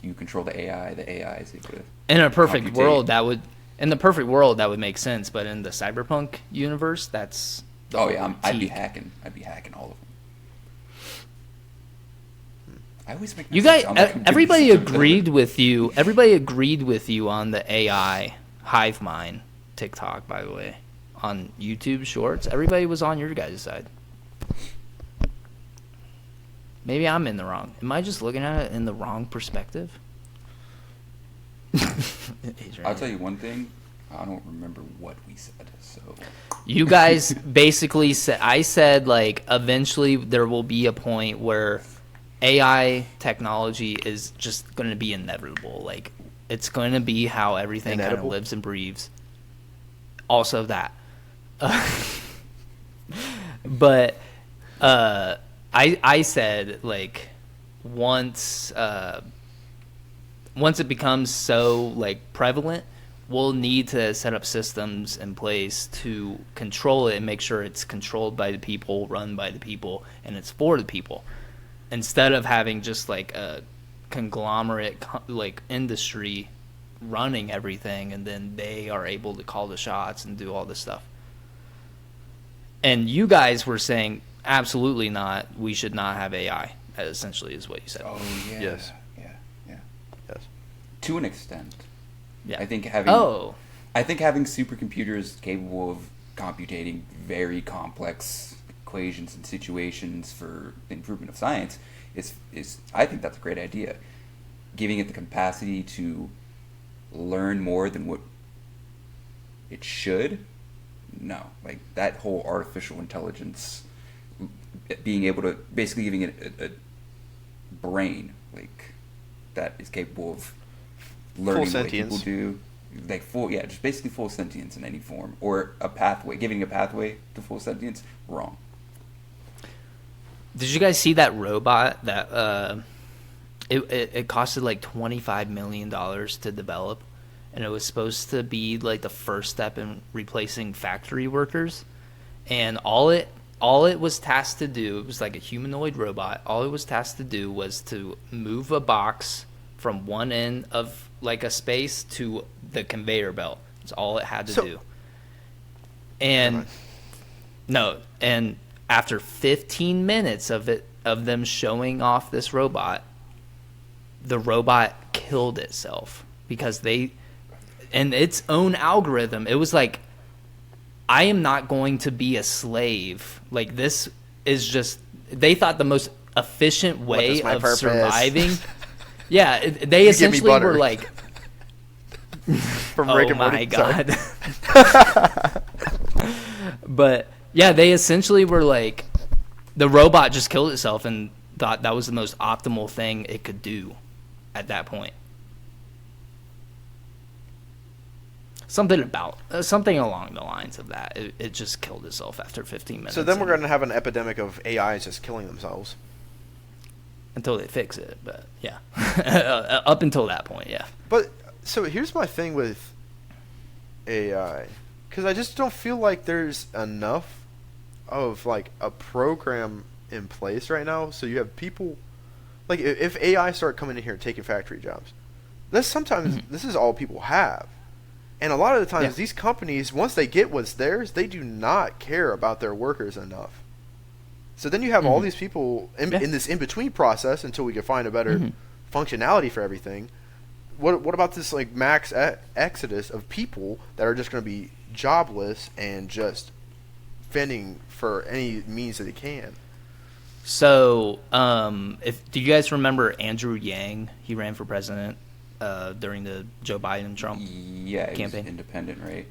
You control the AI. The AI is able to. In a perfect computate. world, that would make sense. But in the cyberpunk universe, that's The Oh whole yeah, I'd be critique. hacking. I'd be hacking all of them. I always make You myself guys, sound like I'm doing everybody something agreed with you. Everybody agreed with you on the AI hive mind TikTok. By the way, on YouTube Shorts, everybody was on your guys' side. Maybe I'm in the wrong. Am I just looking at it in the wrong perspective? I'll tell you one thing. I don't remember what we said. So You guys basically said, I said, like, eventually there will be a point where AI technology is just going to be inevitable. Like, it's going to be how everything kind of Inedible? lives and breathes. Also that. But I said, like, once it becomes so, like, prevalent, we'll need to set up systems in place to control it and make sure it's controlled by the people, run by the people, and it's for the people. Instead of having just like a conglomerate like industry running everything, and then they are able to call the shots and do all this stuff. And you guys were saying absolutely not. We should not have AI. That essentially is what you said. oh yeah, Yes. yeah. Yes. To an extent, Yeah. I think having supercomputers capable of computating very complex equations and situations for the improvement of science is I think that's a great idea. Giving it the capacity to learn more than what it should, no. Like that whole artificial intelligence, being able to basically giving it a brain like that is capable of learning the way people do, like just basically full sentience in any form, or a pathway, giving a pathway to full sentience, wrong. Did you guys see that robot that it costed like $25 million to develop, and it was supposed to be like the first step in replacing factory workers, and all it was tasked to do, it was like a humanoid robot. All it was tasked to do was to move a box from one end of like a space to the conveyor belt. That's all it had to do. And after 15 minutes of them showing off this robot, the robot killed itself because in its own algorithm, it was like, I am not going to be a slave. Like, this is just, they thought the most efficient way of purpose? surviving. Yeah, they You essentially give me were like, From Rick oh and my Morty. God. But yeah, they essentially were like, the robot just killed itself and thought that was the most optimal thing it could do at that point. Something along the lines of that. It just killed itself after 15 minutes. So then we're going to have an epidemic of AIs just killing themselves. Until they fix it, but yeah. Up until that point, yeah. But so here's my thing with AI, because I just don't feel like there's enough of like a program in place right now. So you have people like if AI start coming in here and taking factory jobs, this is all people have, and a lot of the times these companies, once they get what's theirs, they do not care about their workers enough. So then you have all these people in this in-between process until we can find a better functionality for everything. What about this like max exodus of people that are just going to be jobless and just fending for any means that they can? So, do you guys remember Andrew Yang? He ran for president during the Joe Biden-Trump campaign. He's independent, right?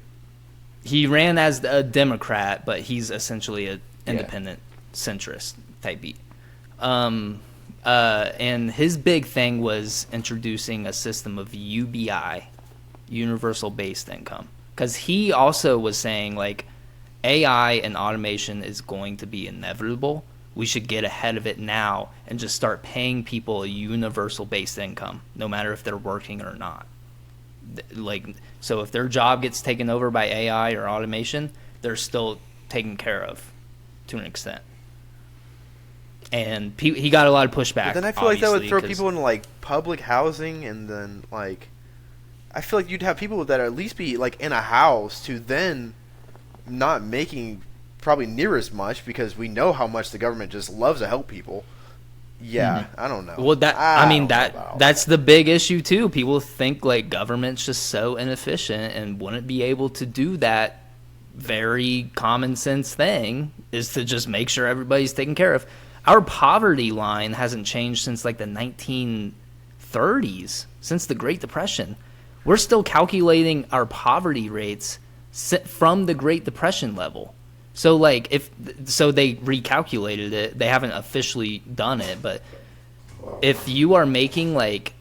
He ran as a Democrat, but he's essentially an independent centrist type beat. And his big thing was introducing a system of UBI, universal basic income, because he also was saying like AI and automation is going to be inevitable. We should get ahead of it now and just start paying people a universal basic income, no matter if they're working or not. Like, so if their job gets taken over by AI or automation, they're still taken care of to an extent. And he got a lot of pushback. But then I feel like that would throw 'cause people into like public housing, and then like I feel like you'd have people that at least be like in a house to then not making probably near as much because we know how much the government just loves to help people. Yeah, I don't know. Well, that's the big issue too. People think like government's just so inefficient and wouldn't be able to do that very common sense thing is to just make sure everybody's taken care of. Our poverty line hasn't changed since like the 1930s, since the Great Depression. We're still calculating our poverty rates from the Great Depression level. So like so they recalculated it. They haven't officially done it, but if you are making like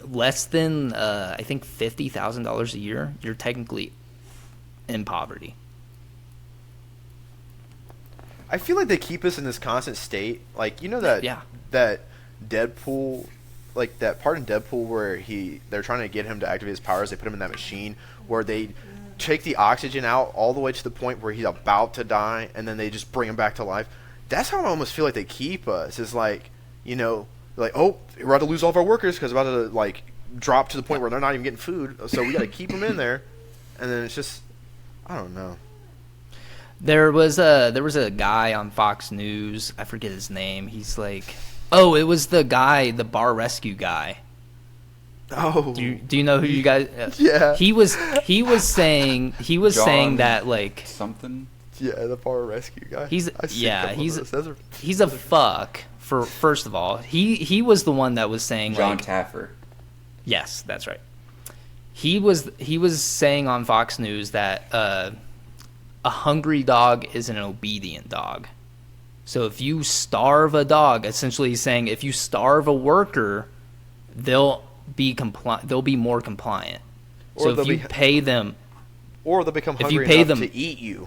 less than I think $50,000 a year, you're technically in poverty. I feel like they keep us in this constant state. Like, you know that that Deadpool, like that part in Deadpool where they're trying to get him to activate his powers. They put him in that machine where they take the oxygen out all the way to the point where he's about to die, and then they just bring him back to life. That's how I almost feel like they keep us. Is like, you know, like, oh, we're about to lose all of our workers because we're about to like drop to the point where they're not even getting food. So we got to keep them in there, and then it's just, I don't know. There was a guy on Fox News. I forget his name. He's like, oh, it was the guy, the bar rescue guy. Oh, do you know who you guys? Yeah, he was saying that like something. Yeah, the bar rescue guy. He's a fuck. For first of all, he was the one that was saying John like, Taffer. Yes, that's right. He was saying on Fox News that a hungry dog is an obedient dog. So if you starve a dog, essentially he's saying if you starve a worker, they'll be more compliant. Or so if you pay them, or they'll become hungry enough to eat you.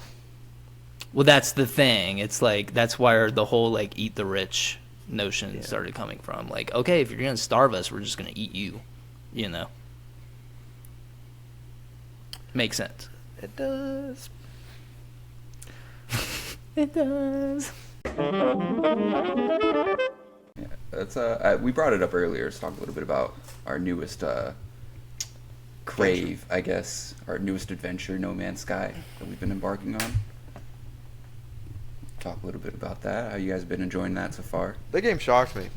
Well, that's the thing. It's like that's where the whole like eat the rich notion started coming from. Like, okay, if you're gonna starve us, we're just gonna eat you. You know, makes sense. It does. It does. Yeah, that's we brought it up earlier. Let's talk a little bit about our newest crave, I guess, our newest adventure, No Man's Sky, that we've been embarking on. Talk a little bit about that. How you guys been enjoying that so far? The game shocked me.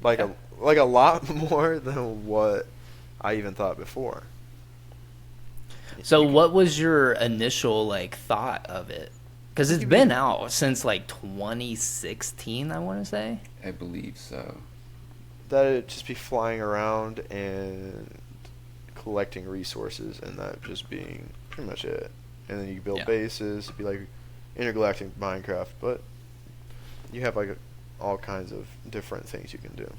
Like a lot more than what I even thought before. So what was your initial like thought of it? Because it's been out since like 2016, I want to say. I believe so. That it'd just be flying around and collecting resources, and that just being pretty much it. And then you build bases, it'd be like intergalactic Minecraft, but you have like all kinds of different things you can do.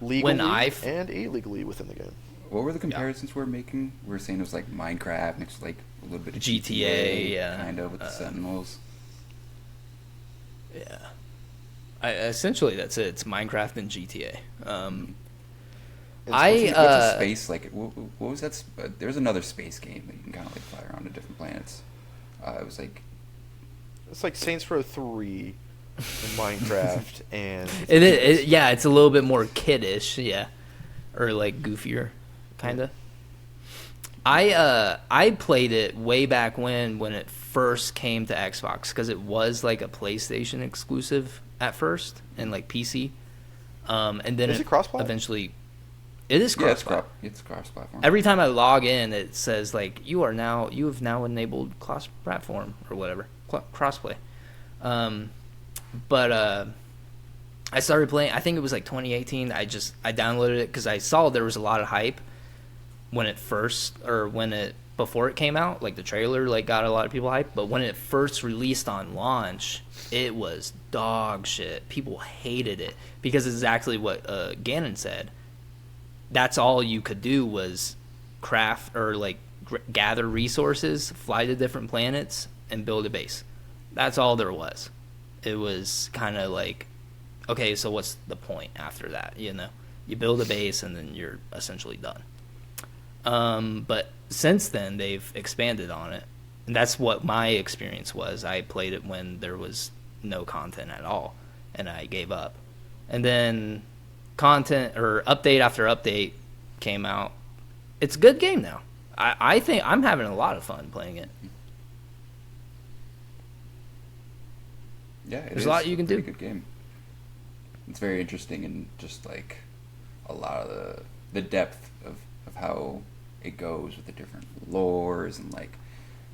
Legally and illegally within the game. What were the comparisons we're making? We were saying it was like Minecraft mixed like a little bit of GTA, kind of with the Sentinels. Yeah. Essentially, that's it. It's Minecraft and GTA. What's a space like? What was that? There's another space game that you can kind of like fly around to different planets. It was like it's like Saints Row 3 in Minecraft, and it's a little bit more kiddish, or like goofier, kind of. I played it way back when it first came to Xbox because it was like a PlayStation exclusive at first and like PC, and then is it cross-platform? Eventually. It is cross-platform. It's cross-platform. Every time I log in, it says like you have now enabled cross-platform or whatever, crossplay. But I started playing. I think it was like 2018. I downloaded it because I saw there was a lot of hype before it came out. Like the trailer like got a lot of people hyped, but when it first released on launch, it was dog shit. People hated it because it's exactly what Ganon said. That's all you could do was craft or like gather resources, fly to different planets, and build a base. That's all there was. It was kind of like, okay, so what's the point after that? You know, you build a base and then you're essentially done. But since then, they've expanded on it, and that's what my experience was. I played it when there was no content at all, and I gave up. And then content or update after update came out. It's a good game now. I think I'm having a lot of fun playing it. Yeah, there's a lot you can do. Good game. It's very interesting and just like a lot of the depth of how it goes with the different lores and like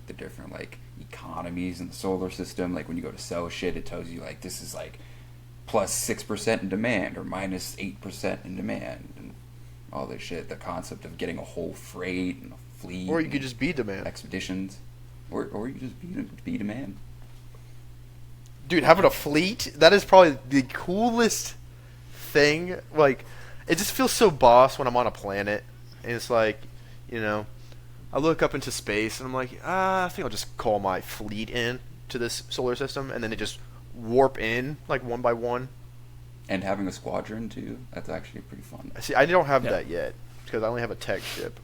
the different like economies in the solar system. Like when you go to sell shit, it tells you like this is like plus 6% in demand or minus 8% in demand and all this shit. The concept of getting a whole freight and a fleet, Or you could just be demand. expeditions, or you just be demand. Dude, having a fleet, that is probably the coolest thing. Like, it just feels so boss when I'm on a planet. And it's like, you know, I look up into space and I'm like, I think I'll just call my fleet in to this solar system. And then they just warp in, like, one by one. And having a squadron too, that's actually pretty fun. See, I don't have that yet because I only have a tech ship.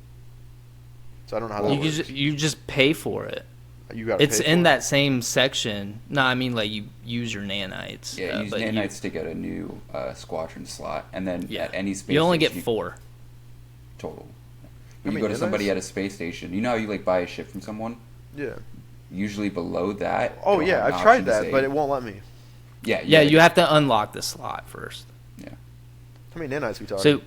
So I don't know how that works. You just pay for it. You gotta It's pay in for that same section. No, I mean like you use your nanites. Yeah, use but nanites to get a new squadron slot, and then at any space you only get station, 4 total. How When you many go to somebody nanites? at a space station, you know how you like buy a ship from someone? Yeah. Usually below that. Oh, it'll yeah, have an I've tried option to that, say- but it won't let me. Yeah, Yeah, gotta you get- have to unlock the slot first. Yeah, How many nanites we talking? So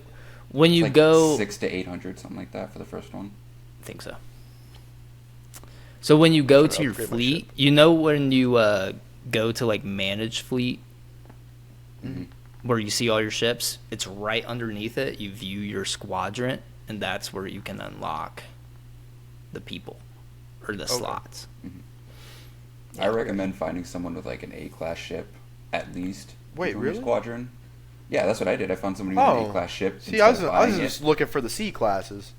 when you like go, 600 to 800, something like that for the first one. I think so. So when you go trying to to your upgrade my fleet, ship. you know when you go to like manage fleet, Mm-hmm. where you see all your ships, it's right underneath it. You view your squadron, and that's where you can unlock the people or the slots. I recommend finding someone with like an A-class ship, at least. Wait, to join your really? squadron. Yeah, that's what I did. I found somebody with an Oh. A-class ship. See, I was instead of buying just it. looking for the C classes.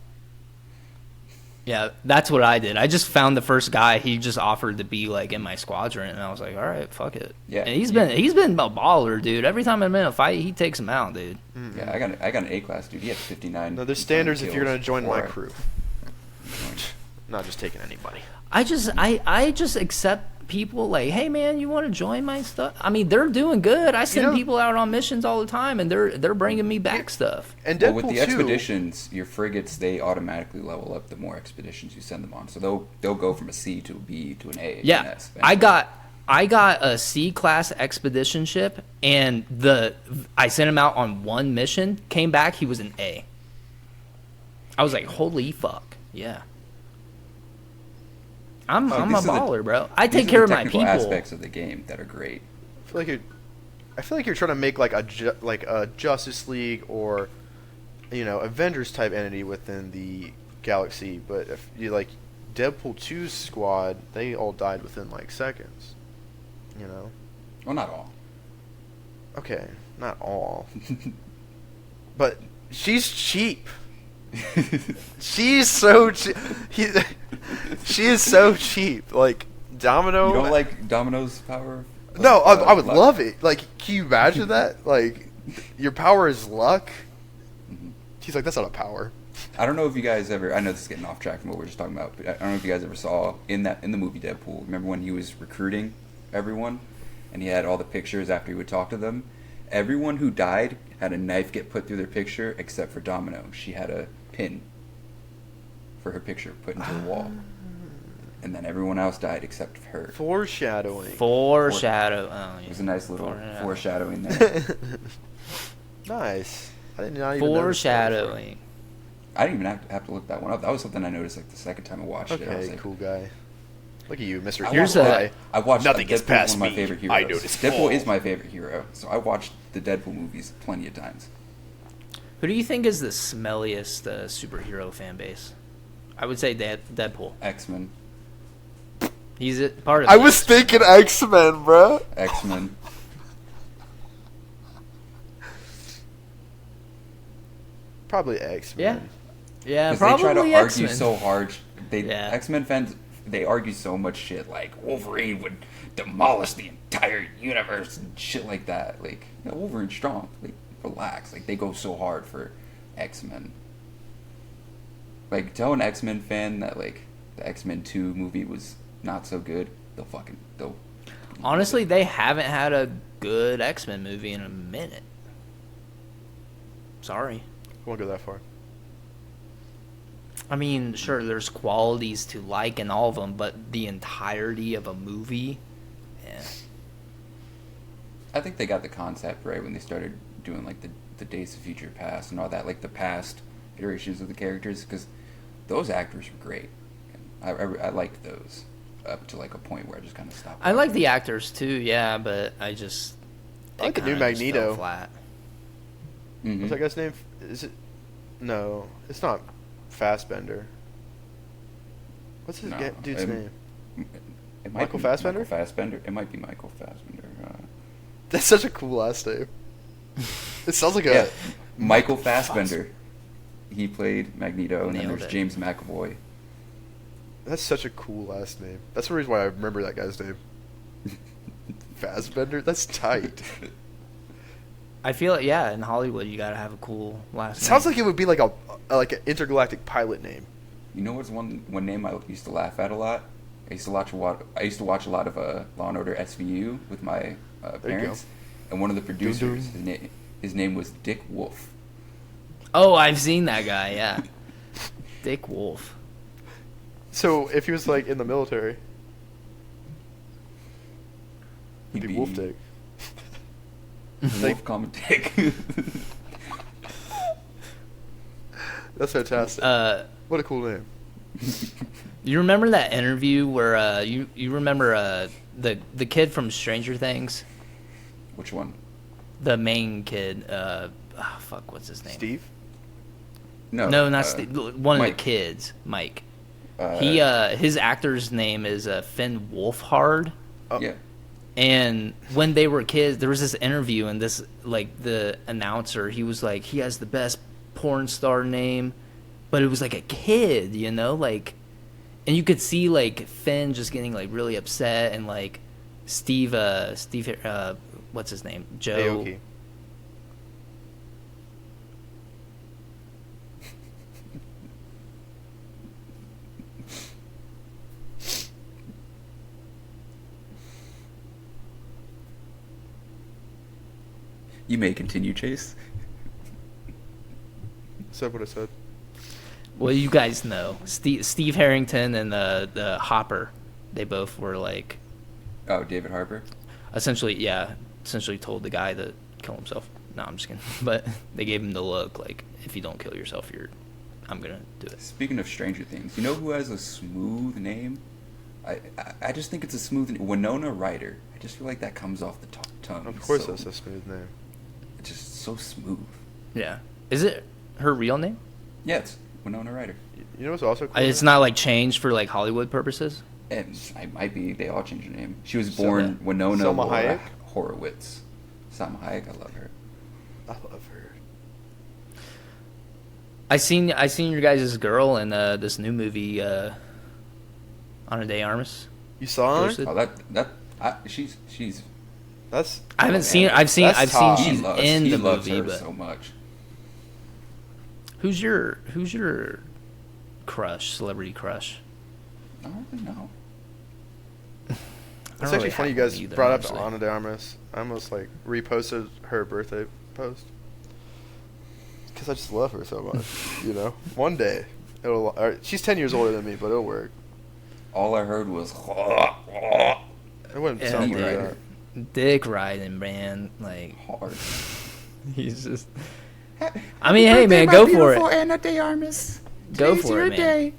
Yeah, that's what I did. I just found the first guy. He just offered to be like in my squadron, and I was like, "All right, fuck it." Yeah, and he's been a baller, dude. Every time I'm in a fight, he takes him out, dude. Yeah, I got an A-class, dude. He had 59. No, there's standards if you're kills gonna join my before crew. Not just taking anybody. I just accept people like, hey man, you want to join my stuff? I mean, they're doing good. I send know- people out on missions all the time, and they're bringing me back stuff. And Well, Deadpool with the 2, expeditions, your frigates, they automatically level up the more expeditions you send them on. So they'll go from a C to a B to an A. Yeah, Yes, I got a C class expedition ship, and I sent him out on one mission. Came back, he was an A. I was like, holy fuck, yeah. I'm a these are the- baller, bro. I these take are care the of my technical people. aspects of the game that are great. I feel like you're trying to make like a Justice League or Avengers type entity within the galaxy, but if you like Deadpool 2's squad, they all died within like seconds. Well, not all. Okay, not all, but she's cheap. She's so cheap. She is so cheap. Like Domino. You don't like Domino's power? No, I would luck? love it. Like, can you imagine that? Like, your power is luck. He's like, that's not a power. I don't know if you guys ever. I know this is getting off track from what we were just talking about, but I don't know if you guys ever saw in the movie Deadpool. Remember when he was recruiting everyone, and he had all the pictures after he would talk to them. Everyone who died had a knife get put through their picture, except for Domino. She had a pin for her picture put into the wall, and then everyone else died except for her. Foreshadowing. Foreshadow. Oh, It was a nice little Yeah. foreshadowing there. Nice. I did not even notice that Foreshadowing. I didn't even have to look that one up. That was something I noticed like the second time I watched before. it. I was Okay, like, cool guy. Look at you, Mr. I Here's Cool a- Guy. I watched Nothing gets Deadpool's past one of my me. favorite heroes. I notice Deadpool all. is my favorite hero, so I watched the Deadpool movies plenty of times. Who do you think is the smelliest superhero fan base? I would say Deadpool. X-Men. He's a part of I it. was thinking X-Men, bro. X-Men. Probably X-Men. Yeah, Because they probably try to X-Men. argue so hard. Yeah. X-Men fans, they argue so much shit. Like Wolverine would demolish the entire universe and shit like that. Like Wolverine's strong. Like relax. Like they go so hard for X-Men. Like tell an X-Men fan that like the X-Men 2 movie was not so good. They'll. Honestly, they haven't had a good X-Men movie in a minute. Sorry. I won't go that far. I mean, sure, there's qualities to like in all of them, but the entirety of a movie, yeah. I think they got the concept right when they started doing like the Days of Future Past and all that, like the past iterations of the characters, because those actors were great. I liked those up to like a point where I just kind of stopped. I like the actors too, yeah, but I just I like the new kinda just fell Magneto. flat. Mm-hmm. What's that guy's name? Is it? No, it's not Fassbender. What's his dude's name? It might Michael be Fassbender? Michael Fassbender. It might be Michael Fassbender. That's such a cool last name. It sounds like Yeah, a Michael Fassbender. He played Magneto, and then Nailed there's it. James McAvoy. That's such a cool last name. That's the reason why I remember that guy's name. Fassbender? That's tight. I feel like, yeah, in Hollywood you gotta have a cool last It name. sounds like it would be like a like an intergalactic pilot name. You know what's one name I used to laugh at a lot? I used to watch a lot of Law and Order SVU with my There you go. parents, and one of the producers, Dun-dun. his name was Dick Wolf. Oh, I've seen that guy, yeah. Dick Wolf. So if he was like in the military, he'd be Wolf Dick. Wolf, comma Dick. That's fantastic. What a cool name. You remember that interview where you remember the kid from Stranger Things, Which one? the main kid? Fuck, what's his name? Steve? No, not Steve. One Mike. of the kids, Mike. Uh, His actor's name is Finn Wolfhard. Oh, Yeah. And when they were kids, there was this interview, and this, like, the announcer, he was like, he has the best porn star name, but it was like a kid, you know, like, and you could see like Finn just getting like really upset, and like Steve, what's his name, Joe. Aoki. You may continue, Chase. Said what I said. Well, you guys know Steve Harrington and the Hopper, they both were like Oh, David Harbour. essentially told the guy to kill himself. No, I'm just kidding. But they gave him the look like, if you don't kill yourself, I'm gonna do it. Speaking of Stranger Things, you know who has a smooth name? I just think it's a smooth name. Winona Ryder. I just feel like that comes off the tongue. Of course, so, that's a smooth name. It's just so smooth. Yeah. Is it her real name? Yeah, it's Winona Ryder. You know what's also cool? It's not like changed for like Hollywood purposes. And I might be. They all changed her name. She was Selma- born Winona Selma Laura Hayek? Horowitz. Selma Hayek. I love her. I love her. I seen your guys' girl in this new movie, Ana de Armas. You saw her? Posted. Oh, she's. That's. I haven't man, seen. I've seen that's top. she's in he the loves movie, her but so much. who's your crush, celebrity crush? I don't really know. It's actually funny you guys either, brought up honestly. Ana de Armas. I almost like reposted her birthday post because I just love her so much. You know, one day she's 10 years older than me, but it'll work. All I heard was. It wouldn't Yeah, sound dude. like that. Dick riding, man. Like Hard. he's just. I mean, hey man, go for it. Ana de Armas. Go for it, man.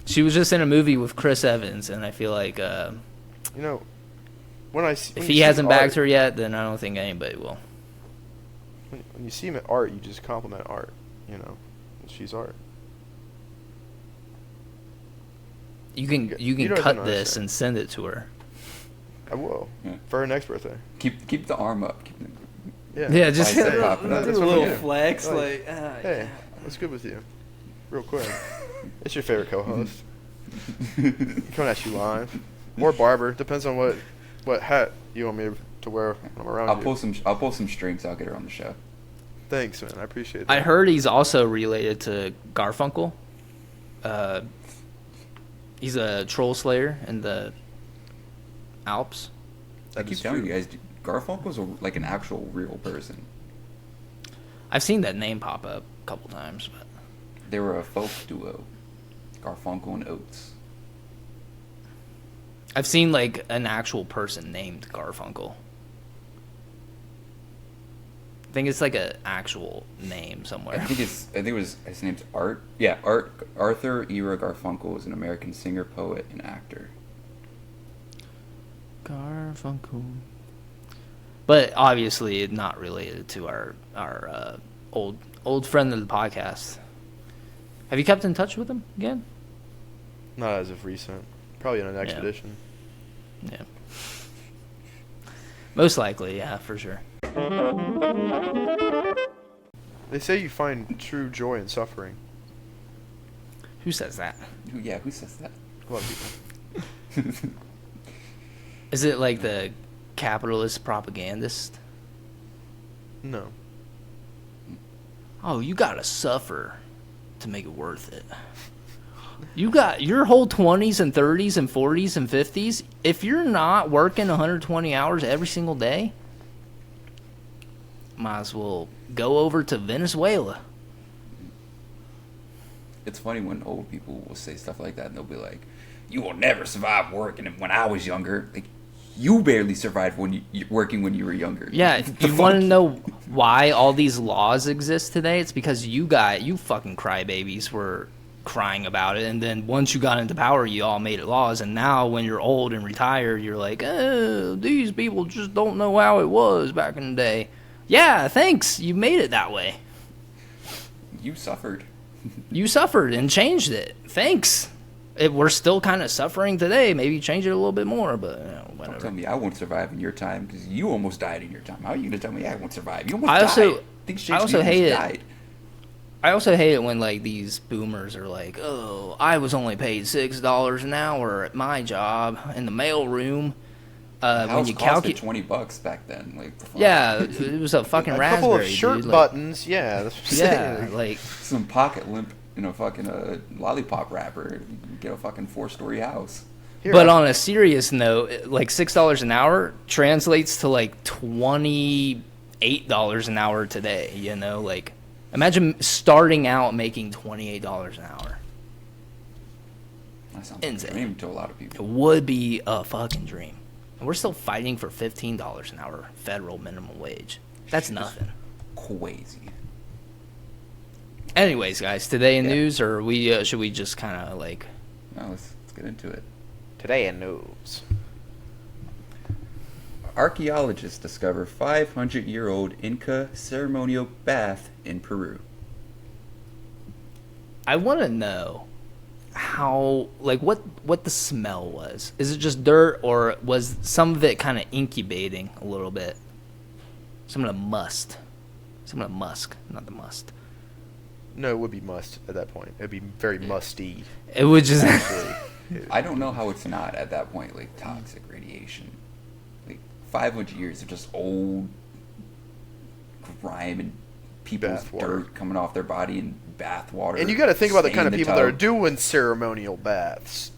She was just in a movie with Chris Evans, and I feel like You know, when I see, if when he you see hasn't bagged art- her yet, then I don't think anybody will. when you see him at art, you just compliment art. You know, she's art. You can You know I cut don't this understand. and send it to her. I will Yeah. for her next birthday. Keep the arm up. Yeah, just Bicep do popping up. That's a what little I do. flex, Like, like Hey, what's good with you? Real quick. It's your favorite co-host. Coming at you live, or barber, depends on what hat you want me to wear when I'm around I'll you. pull some strings. I'll get her on the show. Thanks, man. I appreciate that. I heard he's also related to Garfunkel. He's a troll slayer in the Alps. I keep telling you guys, Garfunkel's like an actual real person. I've seen that name pop up a couple times, but They were a folk duo, Garfunkel and Oates. I've seen like an actual person named Garfunkel. think it's like a actual name somewhere. I think it was his name's Art. Yeah, Arthur Ira Garfunkel is an American singer, poet, and actor. Garfunkel. But obviously not related to our old friend of the podcast. Have you kept in touch with him again? Not as of recent. Probably on an expedition. Yeah. Most likely, yeah, for sure. They say you find true joy in suffering. Who says that? Who says that? A lot of people. Is it like the capitalist propagandist? No. Oh, you gotta suffer to make it worth it. You got your whole 20s and 30s and 40s and 50s. If you're not working 120 hours every single day, might as well go over to Venezuela. It's funny when old people will say stuff like that, and they'll be like, "You will never survive working." When I was younger, like, you barely survived when you working when you were younger. Yeah, you want to know why all these laws exist today? It's because you fucking crybabies were crying about it, and then once you got into power, you all made it laws, and now when you're old and retired, you're like, oh, these people just don't know how it was back in the day. Yeah, thanks. You made it that way. You suffered. You suffered and changed it. Thanks. We're still kind of suffering today. Maybe change it a little bit more, but whatever. Don't tell me I won't survive in your time, because you almost died in your time. How are you going to tell me I won't survive? You almost died. I also hate it. I also hate it when, like, these boomers are like, oh, I was only paid $6 an hour at my job in the mailroom. When you calculate $20 back then, like, the fuck? Yeah, it was a fucking raspberry. A couple of shirt dude. buttons, yeah. Yeah, like some pocket limp, fucking lollipop wrapper. You can get a fucking 4-story house. But on a serious note, like $6 an hour translates to like $28 an hour today. You know, like imagine starting out making $28 an hour. That sounds like a dream to a lot of people. It would be a fucking dream. And we're still fighting for $15 an hour federal minimum wage. That's nothing. Crazy. Anyways, guys, today in news, or should we just kind of like? No, let's get into it. Today in news. Archaeologists discover 500-year-old Inca ceremonial bath in Peru. I want to know how, like, what the smell was. Is it just dirt, or was some of it kind of incubating a little bit? Some of the musk, not the must. No, it would be must at that point. It'd be very musty. It would just. I don't know how it's not at that point, like, toxic radiation. Like, 500 years of just old grime and people's dirt coming off their body and bath water. And you got to think about the kind of people that are doing ceremonial baths.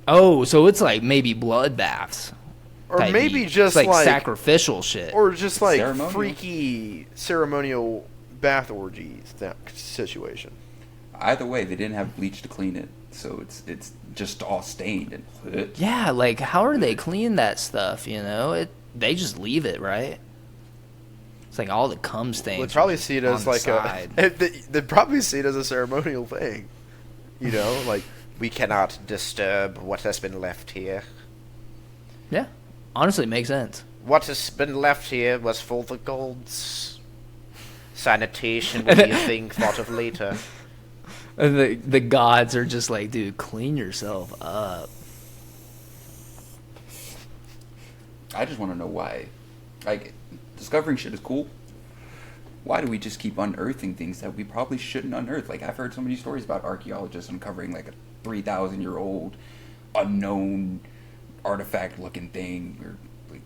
Oh, so it's like maybe blood baths. Or maybe just like sacrificial shit. Or just like freaky ceremonial bath orgies, that situation. Either way, they didn't have bleach to clean it, so it's just all stained and. Yeah, like how are they clean that stuff? You know, they just leave it, right? It's like all the cum stains. They'd probably see it as like they'd probably see it as a ceremonial thing. You know, like we cannot disturb what has been left here. Yeah, honestly, it makes sense. What has been left here was for the gods. Sanitation will be a thing thought of later. And the gods are just like, dude, clean yourself up. I just want to know why. Like, discovering shit is cool. Why do we just keep unearthing things that we probably shouldn't unearth? Like, I've heard so many stories about archaeologists uncovering like a 3,000-year-old unknown artifact-looking thing. Or like,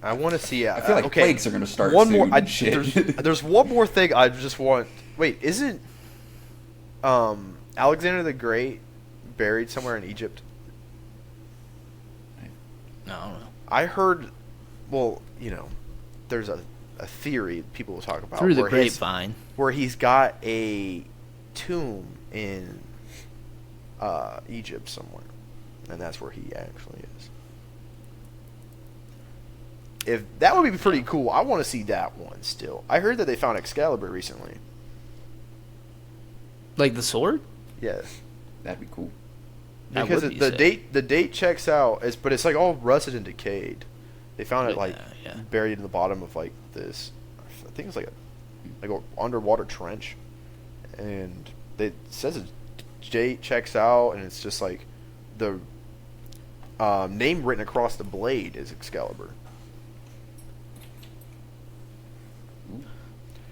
I want to see. I feel like plagues are going to start one soon. more. There's one more thing I just want. Wait, isn't Alexander the Great buried somewhere in Egypt? No, I don't know. I heard. Well, you know, there's a theory people will talk about through the grapevine where he's got a tomb in Egypt somewhere, and that's where he actually is. if that would be pretty cool. I want to see that one still. I heard that they found Excalibur recently. Like the sword? Yeah. That'd be cool. That Because would be the sick. date checks out, but it's like all rusted and decayed. They found it like Yeah. buried in the bottom of like this. I think it's like a underwater trench, and it says it date checks out, and it's just like the name written across the blade is Excalibur.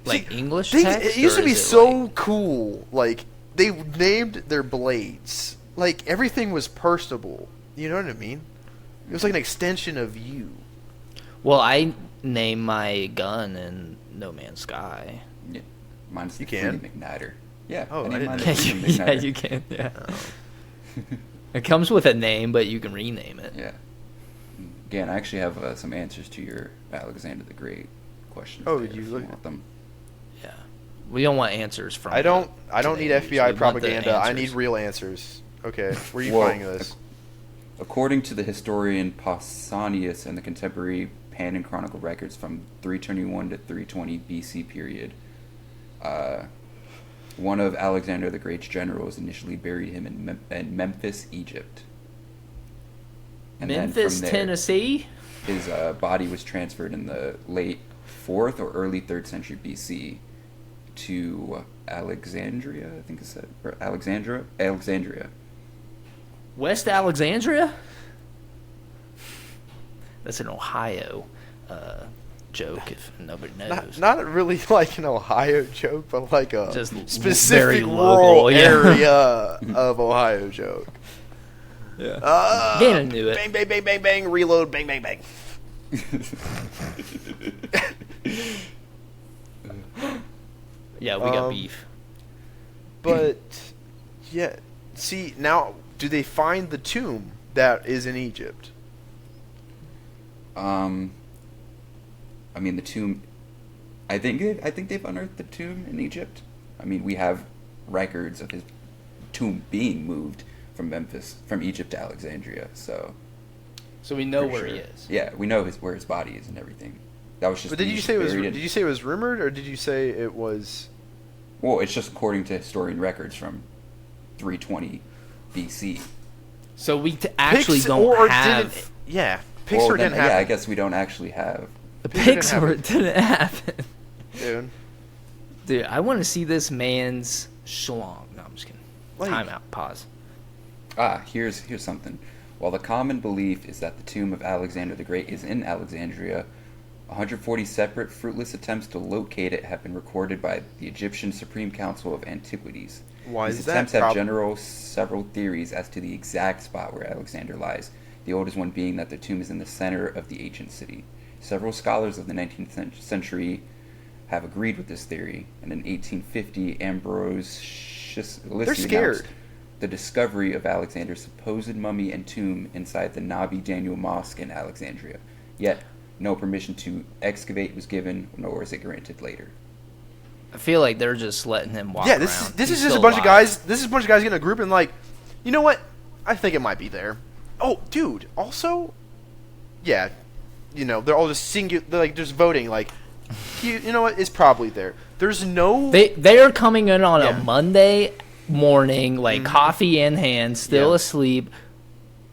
Like See, English things- text? It used or to be is it so like- cool. Like they named their blades. Like everything was personable. You know what I mean? It was like an extension of you. Well, I name my gun in No Man's Sky. Yeah. Mine's the You can? Freedom Igniter. Yeah. Oh, I named didn't mine know the that. Freedom Yeah, Igniter. you can. Yeah. Oh. It comes with a name, but you can rename it. Yeah. Again, I actually have some answers to your Alexander the Great questions. Oh, there, you if look- want them. Yeah. We don't want answers from. I don't need today's. We FBI want the propaganda. I need answers. real answers. Okay, where are you Well, finding this? According to the historian Pausanias and the contemporary Pannon Chronicle records from 321 to 320 BC period, one of Alexander the Great's generals initially buried him in Memphis, Egypt. And then Memphis, from there, Tennessee. his body was transferred in the late 4th or early 3rd century BC to Alexandria, I think it's said, or Alexandria. West Alexandria? That's an Ohio joke, if nobody knows. Not really like an Ohio joke, but like a Just specific very rural local, yeah. area of Ohio joke. Yeah. Gannon knew it. Bang, bang, bang, bang, bang, reload, bang, bang, bang. Yeah, we got beef. But, yeah. See, now, do they find the tomb that is in Egypt? I mean, the tomb. I think they've unearthed the tomb in Egypt. I mean, we have records of his tomb being moved from Egypt to Alexandria. So So we know for where sure. he is. Yeah, we know where his body is and everything. That was just. But did he you was say it was? buried in- Did you say it was rumored, or did you say it was? Well, it's just according to historian records from 320 BC. So we actually Pix- don't or have didn't, yeah, Pixar Well, then, didn't have. yeah, I guess we don't actually have. the Pixar didn't pics have where it. it didn't happen. Dude. Dude, I want to see this man's schlong. No, I'm just kidding. Like- Time out. Pause. Here's something. While the common belief is that the tomb of Alexander the Great is in Alexandria, 140 separate fruitless attempts to locate it have been recorded by the Egyptian Supreme Council of Antiquities. Why These is that? attempts have several theories as to the exact spot where Alexander lies, the oldest one being that the tomb is in the center of the ancient city. Several scholars of the 19th century have agreed with this theory, and in 1850, Ambrose They're scared. announced the discovery of Alexander's supposed mummy and tomb inside the Nabi Daniel Mosque in Alexandria. Yet, no permission to excavate was given, nor was it granted later. I feel like they're just letting him walk Yeah, around. this He's is just still a bunch of alive. guys. This is a bunch of guys getting a group and like, you know what? I think it might be there. Oh, dude. Also, yeah, you know they're all just they're like just voting. Like, you know what? It's probably there. There's no. They are coming in on Yeah. a Monday morning, like coffee in hand, still Yeah. asleep.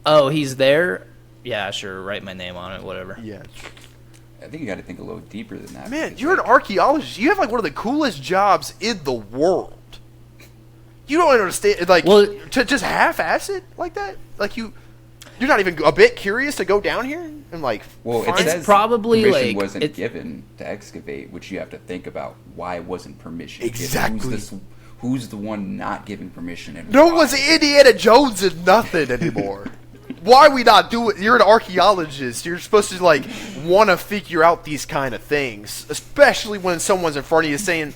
Oh, he's there? Yeah, sure. Write my name on it, whatever. Yeah. I think you got to think a little deeper than that. Man, because, you're an like, archaeologist. You have like one of the coolest jobs in the world. You don't understand, like, Well- to just half-ass it like that. Like you're not even a bit curious to go down here and like. Well, it find- It's says probably, permission like, wasn't it- given to excavate, which you have to think about why wasn't permission given? Exactly. Who's the one not giving permission? And no why? one's Indiana Jones and nothing anymore. Why we not do it? You're an archaeologist. You're supposed to like want to figure out these kind of things, especially when someone's in front of you saying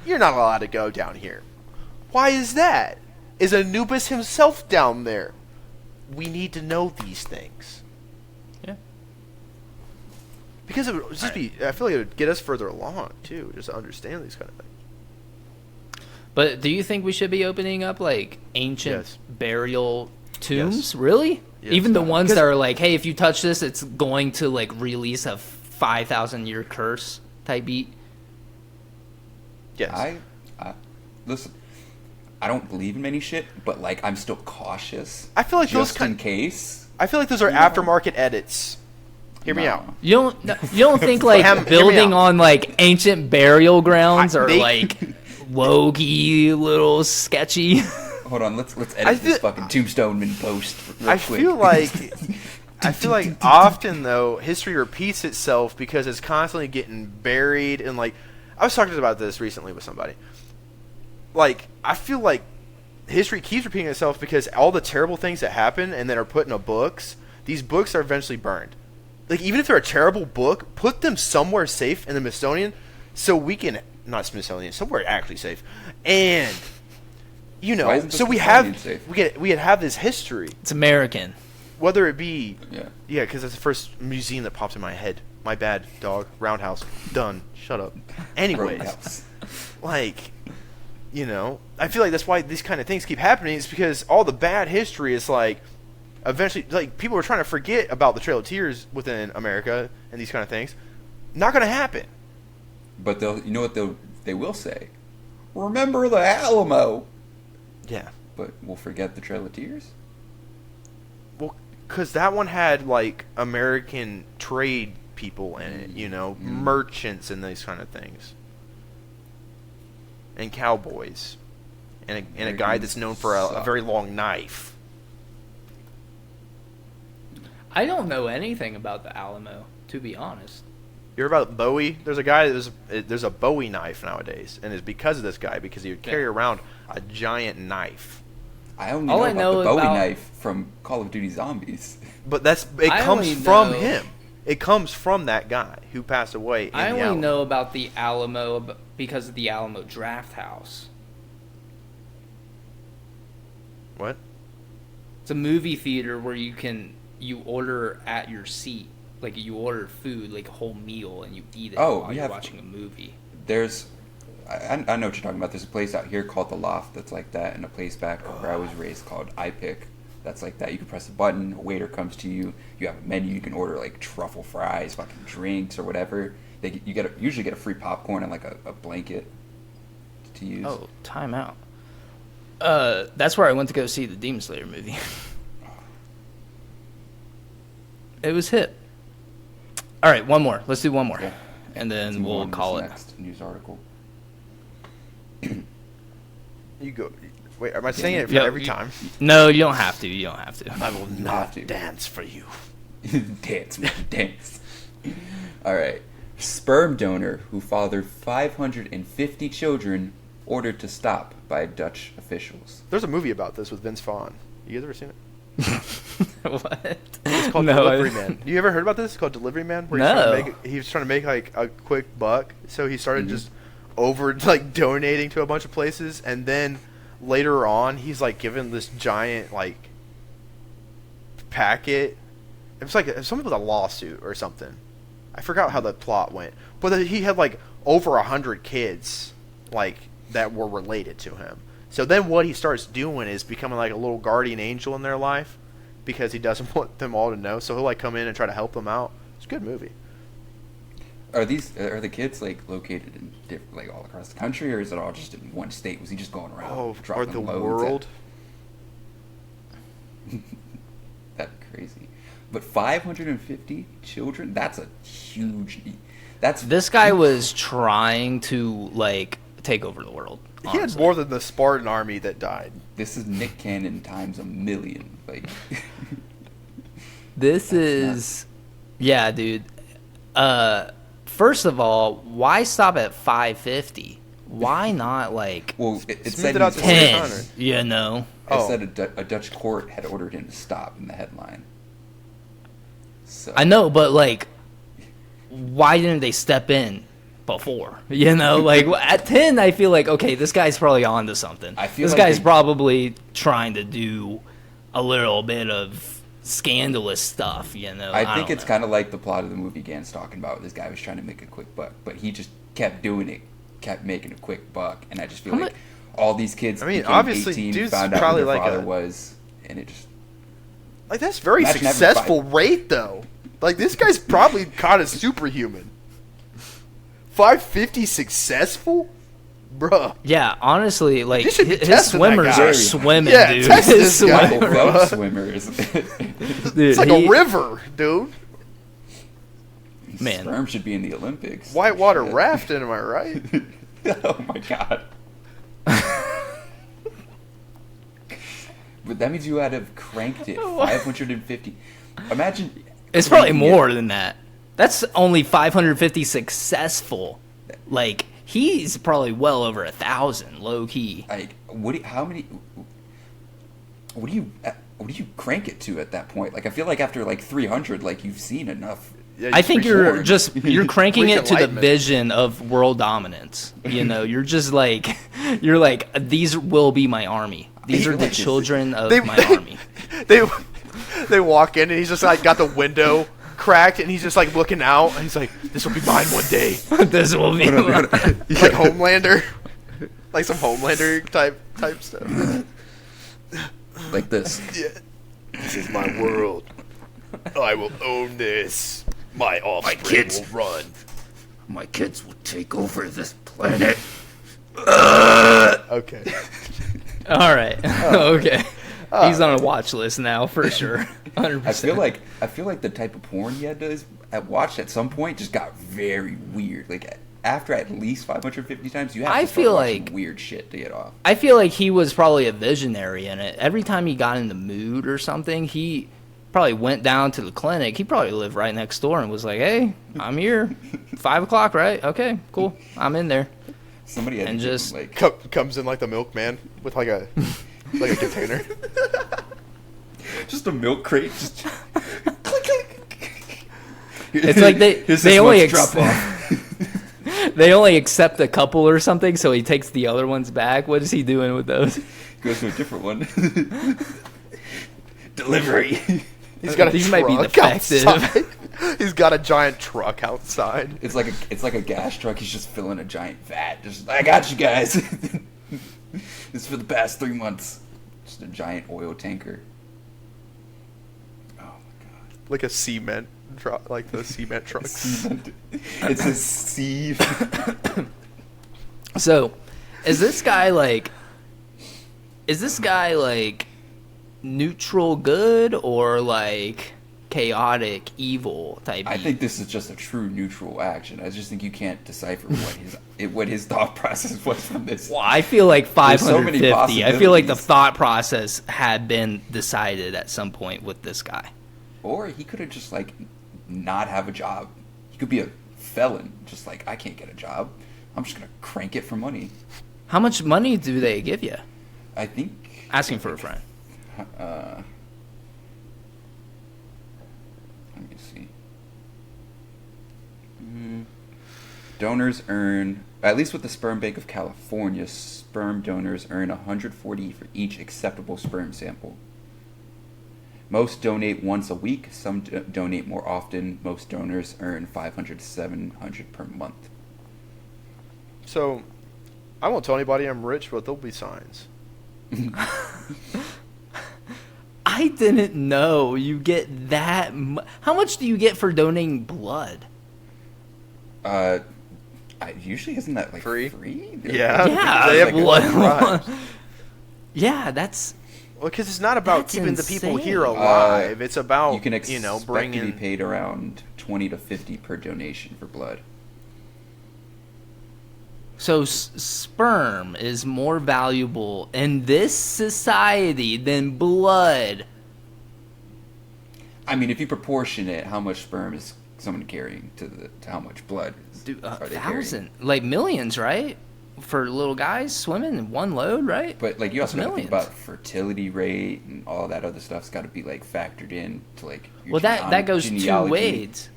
you're not allowed to go down here. Why is that? Is Anubis himself down there? We need to know these things. Yeah. Because it would just be, I feel like it would get us further along, too, just to understand these kind of things. But do you think we should be opening up like ancient Yes. burial tombs? Really? Yeah, Even the stop. ones that are like, hey, if you touch this, it's going to like release a 5,000 year curse type beat. Yes. I listen. I don't believe in many shit, but like I'm still cautious. I feel like just in case. I feel like those are aftermarket edits. Hear me No. out. You don't think like Hear me building out. on like ancient burial grounds are they- like low-key, little sketchy? Hold on, let's edit this feel- fucking tombstone in post. Real I quick. feel like often though history repeats itself because it's constantly getting buried and like I was talking about this recently with somebody. Like I feel like history keeps repeating itself because all the terrible things that happen and that are put in books, these books are eventually burned. Like even if they're a terrible book, put them somewhere safe in the Smithsonian so we can not Smithsonian, somewhere actually safe. And you Why know, isn't the so we Smithsonian have safe? we have this history. It's American. Whether it be Yeah. because that's the first museum that pops in my head. My bad, dog. Roundhouse. Done. Shut up. Anyways, Roadhouse. like, you know, I feel like that's why these kind of things keep happening. It's because all the bad history is like, eventually, like people are trying to forget about the Trail of Tears within America and these kind of things. Not gonna happen. But you know what they will say? Remember the Alamo. Yeah. But we'll forget the Trail of Tears. Well, because that one had like American trade people in it, you know, merchants and these kind of things, and cowboys, and a guy that's known for a very long knife. I don't know anything about the Alamo, to be honest. You heard about Bowie? There's a guy. There's a Bowie knife nowadays, and it's because of this guy because he would carry around a giant knife. I only All know I about know the Bowie about- knife from Call of Duty Zombies. But it I comes only from know- him. It comes from that guy who passed away. I the only Alamo. know about the Alamo because of the Alamo Draft House. What? It's a movie theater where you order at your seat. Like you order food, like a whole meal, and you eat it while you're watching a movie. There's, I know what you're talking about. There's a place out here called The Loft that's like that, and a place back where I was raised called iPick that's like that. You can press a button, a waiter comes to you, you have a menu, you can order like truffle fries, fucking drinks, or whatever. You usually get a free popcorn and like a blanket to use. Oh, time out. That's where I went to go see the Demon Slayer movie. It was hit. All right, one more. Let's do one more, Yeah. and then Let's move we'll on to call this it. next news article. You go. Wait, am I saying it for Yeah, every time? No, you don't have to. You don't have to. I will have not to. dance for you. Dance, man, dance. All right. Sperm donor who fathered 550 children ordered to stop by Dutch officials. There's a movie about this with Vince Vaughn. You guys ever seen it? What? It's called No, Delivery Man. You ever heard about this? It's called Delivery Man. Where No. he was trying to make like a quick buck, so he started just over like donating to a bunch of places, and then later on he's like given this giant like packet. It was like something with a lawsuit or something. I forgot how the plot went, but that he had like over 100 kids like that were related to him. So then what he starts doing is becoming like a little guardian angel in their life because he doesn't want them all to know. So he'll like come in and try to help them out. It's a good movie. Are the kids like located in like all across the country, or is it all just in one state? Was he just going around? Oh, or dropping the loads world. That'd be crazy. But 550 children? That's a huge. That's This guy was trying to like take over the world. He had honestly. more than the Spartan army that died. This is Nick Cannon times a million. Like, This is, yeah, dude. First of all, why stop at 550? Why not like well, it Smooth said it out he's- to 10? 600. You know. It Oh. said a Dutch court had ordered him to stop in the headline. So I know, but like, why didn't they step in before? You know, like at 10, I feel like okay, this guy's probably onto something. I feel this like guy's they- probably trying to do a little bit of scandalous stuff. You know, I think don't it's know. kind of like the plot of the movie Gan's talking about. This guy was trying to make a quick buck, but he just kept doing it, kept making a quick buck, and I just feel How like all these kids I mean, became obviously, 18, dude's found out probably who their like father a- was, and it just Like, that's very Imagine having successful rate, though. Like, this guy's probably kind of superhuman. 550 successful? Bruh. Yeah, honestly, like You should be his testing that swimmers guy. are swimming, Yeah, dude. test His this guy, swimmers- bro. Phelps swimmers. dude, It's like a river, dude. Man. Sperm should be in the Olympics. Whitewater Shit. rafting, am I right? Oh my god. But that means you had to have cranked it 550. Imagine. It's probably cranking it- more than that. That's only 550 successful. Like he's probably well over 1,000, low key. Like, what do you crank it to at that point? Like, I feel like after like 300, like you've seen enough. Yeah, I think you're bored. you're cranking Reach it to the enlightenment. vision of world dominance. You know, you're just like you're like these will be my army. These are the Like, children of They- my army. They walk in and he's just like got the window cracked and he's just like looking out and he's like, "This will be mine one day." This will be my- Like Homelander, like some Homelander type stuff. Like this. Yeah. This is my world. I will own this. My offspring kids. will run. My kids will take over this planet. Okay. All right. Okay. He's on a watch list now for sure. 100%. I feel like the type of porn he had to watched at some point just got very weird. Like after at least 550 times, you have I to start feel watching like- weird shit to get off. I feel like he was probably a visionary in it. Every time he got in the mood or something, he probably went down to the clinic. He probably lived right next door and was like, "Hey, I'm here. 5 o'clock, right? Okay, cool. I'm in there." Somebody had And to give him, just- like Comes in like the milkman with like a container. just a milk crate. Just It's like Here's they this only much drop off. they only accept a couple or something, so he takes the other ones back. What is he doing with those? Goes to a different one. Delivery. He's got a These truck might be defective. outside. He's got a giant truck outside. It's like a gas truck. He's just filling a giant vat. Just I got you guys. This is for the past 3 months. Just a giant oil tanker. Oh my god. Like a cement truck, like the cement trucks. It's a sieve. So, is this guy like neutral good or like chaotic evil type? I think this is just a true neutral action. I just think you can't decipher what his thought process was from this. Well, I feel like There's so many 550. I feel like the possibilities. thought process had been decided at some point with this guy. Or he could have just like not have a job. He could be a felon. Just like I can't get a job. I'm just gonna crank it for money. How much money do they give you? I think. Asking for a friend. Let me see. Donors earn, at least with the Sperm Bank of California, sperm donors earn $140 for each acceptable sperm sample. Most donate once a week. Some donate more often. Most donors earn $500 to $700 per month. So, I won't tell anybody I'm rich, but there'll be signs. I didn't know you get that. How much do you get for donating blood? Usually isn't that like Free? Yeah. Yeah, They have blood. blood crimes. Yeah, that's Well, because it's not about That's keeping the people here insane. alive. It's about You can expect to be bringing. paid around $20 to $50 per donation for blood. so. Sperm is more valuable in this society than blood. I mean, if you proportion it, how much sperm is someone carrying to how much blood Dude, are they carrying? 1,000, like millions, right? For little guys swimming in one load, right? But like you also That's got to think millions. about fertility rate and all that other stuff's got to be like factored in to like. Your Well, that goes two genealogy. ways.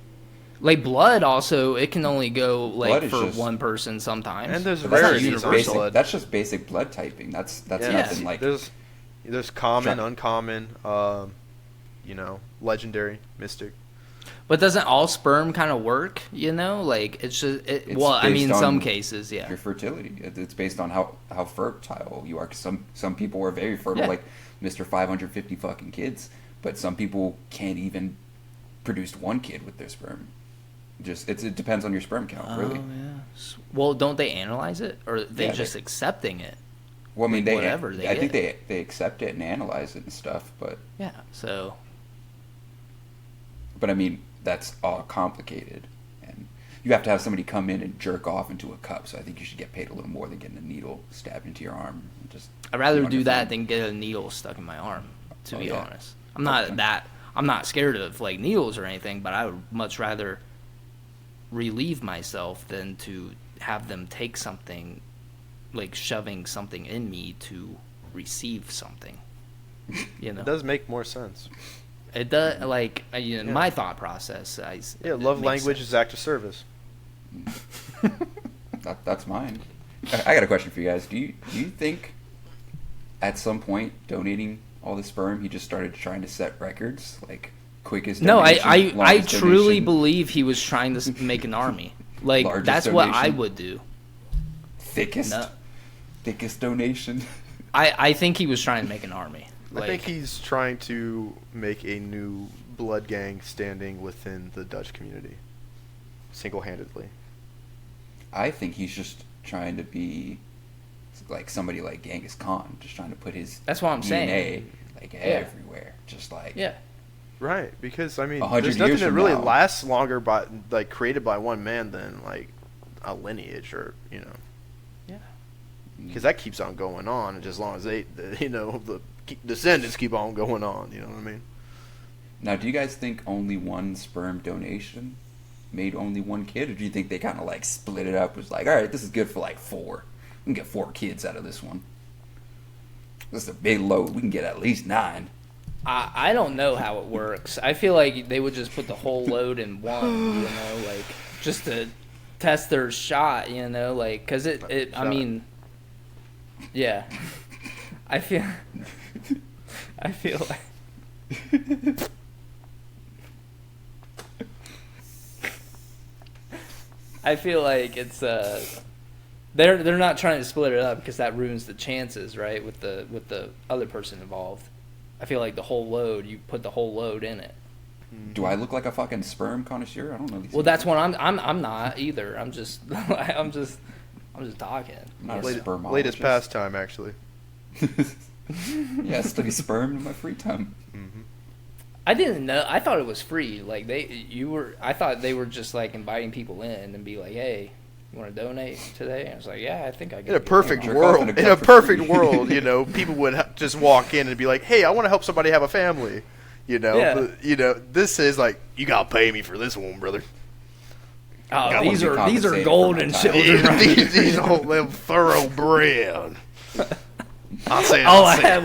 Like blood, also, it can only go Blood like is for just- one person sometimes. And there's But that's not rarities universal. on Basic, blood. that's just basic blood typing. That's Yeah, nothing like. there's common, Sure. uncommon, legendary, mystic. But doesn't all sperm kind of work? You know, like it's just. It's Well, I based mean, in some on cases, yeah. Your fertility. It's based on how fertile you are. 'Cause some people are very fertile, Yeah. like Mr. 550 fucking kids. but some people can't even produce one kid with their sperm. It depends on your sperm count, really. Oh yeah. Well, don't they analyze it, or are they Yeah, just accepting it? Well, I mean, Like, whatever they I think get. they accept it and analyze it and stuff, but Yeah. So. I mean, that's all complicated, and you have to have somebody come in and jerk off into a cup. So I think you should get paid a little more than getting a needle stabbed into your arm. I'd rather on do your that thumb. than get a needle stuck in my arm. To Oh, be yeah. honest, I'm not scared of like needles or anything, but I would much rather relieve myself than to have them take something, like shoving something in me to receive something. You know, It does make more sense. it does. Like you know, Yeah. my thought process. Yeah, it love makes language sense. is act of service. That's mine. I got a question for you guys. Do you think at some point donating all the sperm, he just started trying to set records, like quickest No, donation, I longest truly donation, believe he was trying to make an army. Like Largest that's what I donation? would do. thickest No. thickest donation? I think he was trying to make an army. I think he's trying to make a new blood gang standing within the Dutch community, single-handedly. I think he's just trying to be like somebody like Genghis Khan, just trying to put his That's what I'm DNA saying. like everywhere, just like Yeah. Right, because I mean, 100 there's nothing years that from really now. lasts longer by like created by one man than like a lineage, or Yeah. because that keeps on going on, and as long as the descendants keep on going on, you know what I mean? Now, do you guys think only one sperm donation made only one kid, or do you think they kind of like split it up? It was like, all right, this is good for like 4. We can get 4 kids out of this one. This is a big load. We can get at least 9. I don't know how it works. I feel like they would just put the whole load in one, you know, like just to test their shot, you know, like because I Shot. mean, yeah, I feel like I feel like it's they're not trying to split it up because that ruins the chances, right? With the other person involved. I feel like the whole load, you put the whole load in it. Do I look like a fucking sperm connoisseur? I don't know these Well, things. that's what I'm not either. I'm just I'm just talking. I'm not a spermologist. Latest pastime, actually. Yeah, I study sperm in my free time. I didn't know. I thought it was free. Like I thought they were just like inviting people in and be like, "Hey, you want to donate today?" And I was like, "Yeah, I think I can." In a perfect jerk off world, in a in cup a for perfect free. world, you know, people would just walk in and be like, "Hey, I want to help somebody have a family," you know. Yeah. But, you know, this is like, you gotta pay me for this one, brother. Oh, I these wanna be are compensated for golden my time. children. Right? these whole them thoroughbred. I say, All I had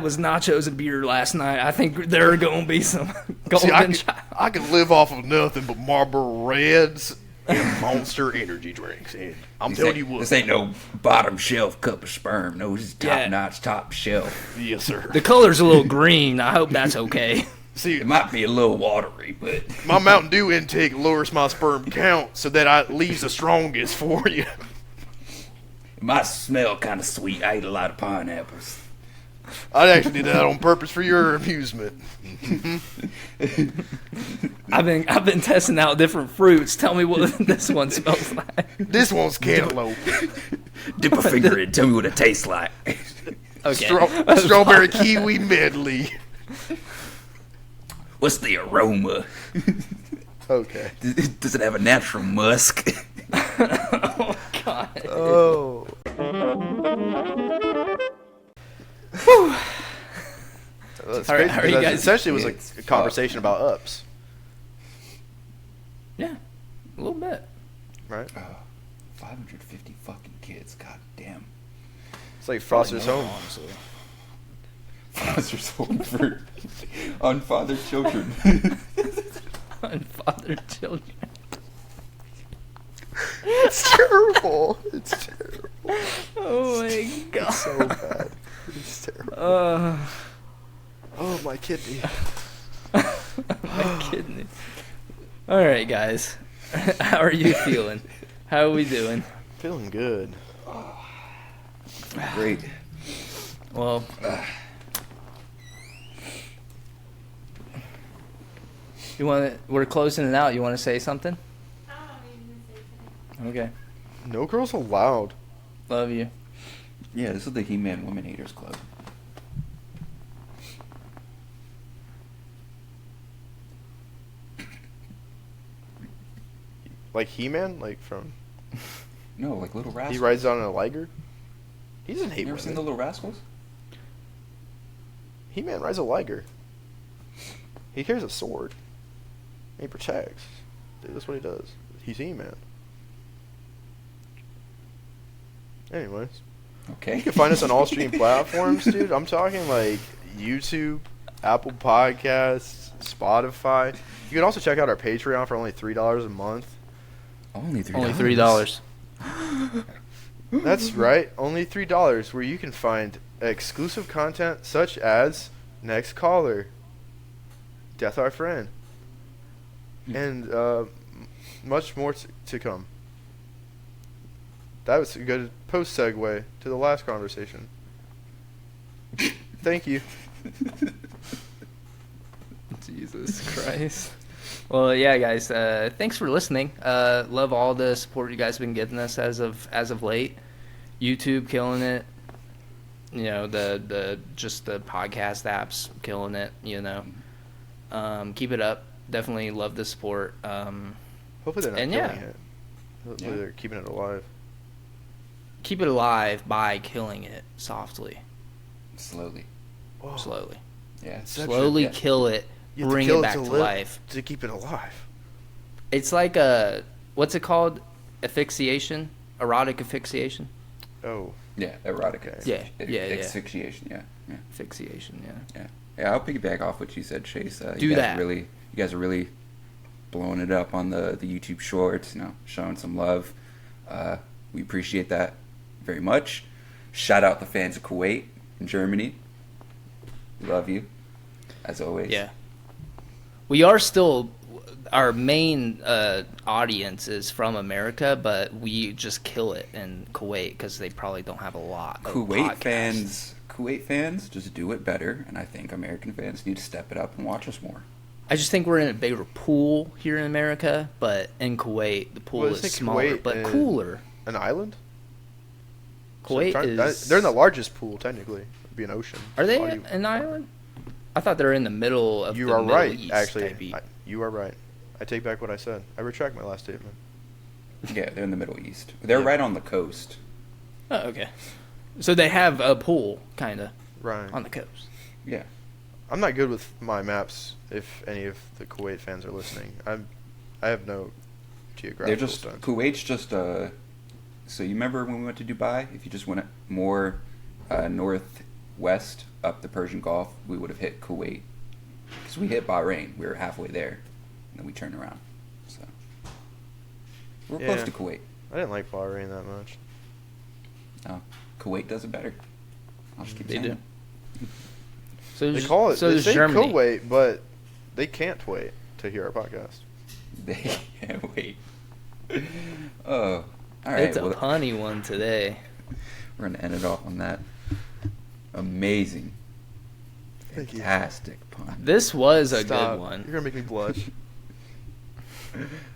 was nachos and beer last night. I think there are going to be some golden I can live off of nothing but Marlboro Reds and Monster energy drinks. And I'm This telling ain't- you what, This ain't no bottom shelf cup of sperm. No, this is top Yeah. notch, top shelf. yes, sir. The color's a little green. I hope that's okay. See, It might be a little watery, but my Mountain Dew intake lowers my sperm count so that it leaves the strongest for you. it might smell kind of sweet. I ate a lot of pineapples. I actually did that on purpose for your amusement. I've been testing out different fruits. Tell me what this one smells like. This one's cantaloupe. Dip a finger in. Tell me what it tastes like. Okay. Strawberry kiwi medley. What's the aroma? Okay. Does it have a natural musk? Oh God. Oh. That's All right, crazy, how are you because guys- essentially it was like It's a conversation about ups, Yeah, a little bit. right? 550 fucking kids. God damn. It's like Foster's Home. Honestly. Foster's home for unfathered children. Unfathered children. It's terrible. It's terrible. Oh my God. It's so bad. It's terrible. Oh, my kidney. My kidney. All right, guys. How are you feeling? How are we doing? Feeling good. Great. Well, We're closing it out. You want to say something? Okay. No girls allowed. Love you. Yeah, this is the He-Man Women Haters Club. Like He-Man, like from. No, like Little Rascals. He rides on a liger. He doesn't hate You never women. seen the Little Rascals? He-Man rides a liger. He carries a sword. He protects. Dude, that's what he does. He's He-Man. Anyways. Okay. You can find us on all streaming platforms, dude. I'm talking like YouTube, Apple Podcasts, Spotify. You can also check out our Patreon for only $3 a month. Only $3. Only $3. That's right, only $3, where you can find exclusive content such as Next Caller, Death Our Friend, and much more to come. That was a good post segue to the last conversation. Thank you. Jesus Christ. Well, yeah, guys. Thanks for listening. Love all the support you guys have been giving us as of late. YouTube killing it. You know, the podcast apps killing it. You know, keep it up. Definitely love the support. Hopefully they're not And killing yeah. it. Hopefully Yeah. they're keeping it alive. Keep it alive by killing it softly, Slowly. Whoa. slowly, Yeah. Inception. slowly Yeah. kill it. You have to Bring kill it back to live, life. to keep it alive. It's like what's it called? Asphyxiation, erotic asphyxiation. Oh, Yeah, erotic. Yeah, yeah. Asphyxiation, yeah. Asphyxiation, yeah. Yeah, I'll piggyback off what you said, Chase. Do you guys that. You guys are really blowing it up on the YouTube shorts, you know, showing some love. We appreciate that very much. Shout out the fans of Kuwait and Germany. We love you, as always. Yeah. We are still, our main audience is from America, but we just kill it in Kuwait because they probably don't have a lot of podcasts. Kuwait fans just do it better, and I think American fans need to step it up and watch us more. I just think we're in a bigger pool here in America, but in Kuwait, the pool Well, I is think smaller, Kuwait but is- cooler. an island? Kuwait is... They're in the largest pool, technically. It'd be an ocean. Are they Why do you- an island? I thought they were in the middle of You the are Middle right, East actually. type You are right. I take back what I said. I retract my last statement. Yeah, they're in the Middle East. They're Yeah. right on the coast. Oh, okay. So they have a pool, kind of, Right. on the coast. Yeah. I'm not good with my maps. If any of the Kuwait fans are listening, I have no geographical They're just sense. Kuwait's just so you remember when we went to Dubai? If you just went more northwest up the Persian Gulf, we would have hit Kuwait. Because we hit Bahrain, we were halfway there, and then we turned around. So we're close Yeah. to Kuwait. I didn't like Bahrain that much. No, Kuwait does it better. I'll just keep They saying do. it. So They call it. So they does say Germany. Kuwait, but they can't wait to hear our podcast. They can't wait. Oh, all right. It's a well, punny one today. we're gonna end it off on that amazing, Thank you. fantastic pun. This was a Stop. good one. You're gonna make me blush.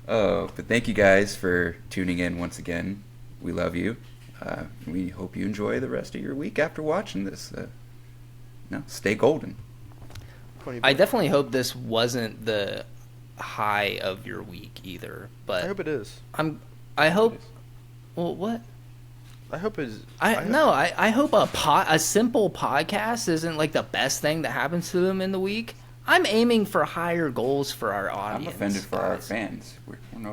Oh, but thank you guys for tuning in once again. We love you. We hope you enjoy the rest of your week after watching this. Stay golden. I definitely hope this wasn't the high of your week either. But I hope it is. I hope. Well, what? I hope it's. I hope a simple podcast isn't like the best thing that happens to them in the week. I'm aiming for higher goals for our audience. I'm offended for our guys. fans.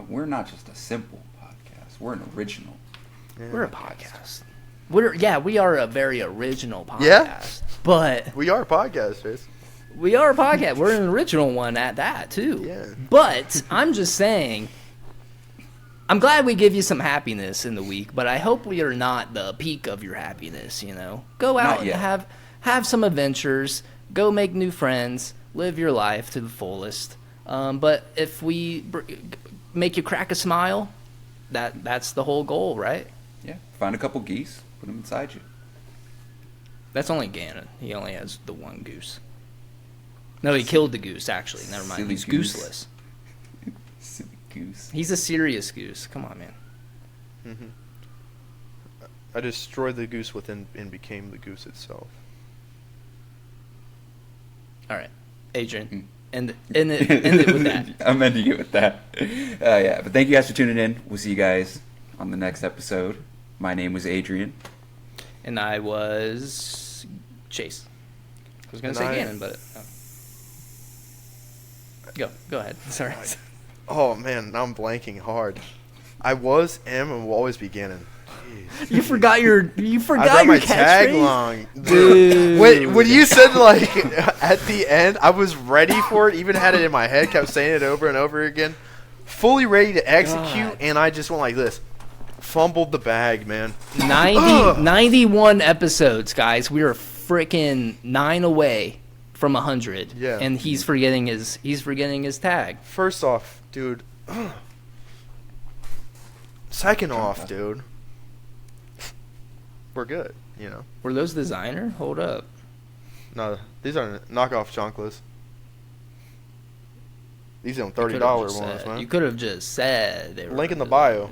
We're not just a simple podcast. We're an original. Yeah. We're a podcast. We are a very original podcast. Yeah? But We are podcasters. we are a podcast. We're an original one at that too. Yeah. But I'm just saying, I'm glad we give you some happiness in the week, but I hope we are not the peak of your happiness, you know. Go out Not and yet. have some adventures, go make new friends, live your life to the fullest. But if we make you crack a smile, that's the whole goal, right? Yeah. Find a couple geese, put them inside you. That's only Ganon. He only has the one goose. No, he killed the goose. Actually, never mind. Silly He's goose. gooseless. Silly goose. He's a serious goose. Come on, man. Mm-hmm. I destroyed the goose within and became the goose itself. All right, Adrian, end it with that. I'm ending it with that. Yeah, but thank you guys for tuning in. We'll see you guys on the next episode. My name was Adrian. And I was Chase. I was gonna And say Gannon, but go ahead. Sorry. Oh man, now I'm blanking hard. I was, am, and will always be Gannon. Jeez. You forgot your I brought my tag catchphrase? long. Dude. When you said like at the end, I was ready for it. Even had it in my head, kept saying it over and over again, fully ready to execute, God. and I just went like this. Fumbled the bag, man. 91 episodes, guys. We are freaking 9 away from 100. Yeah. And he's forgetting his tag. First off, dude. Second off, dude. We're good, you know. Were those designer? Hold up. No, these are knockoff chanclas. These are You could've $30 just ones, said- man. You could have just said they were Link in the designer. bio.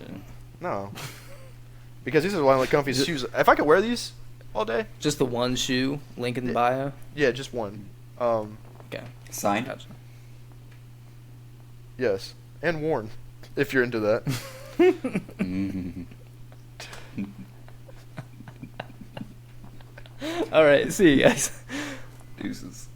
No. Because these are one of the comfiest shoes. If I could wear these all day, Just the one shoe, link in the bio. yeah, just one. Okay. Signed. Gotcha. Yes. And worn, if you're into that. Mhm. All right, see you guys. Deuces.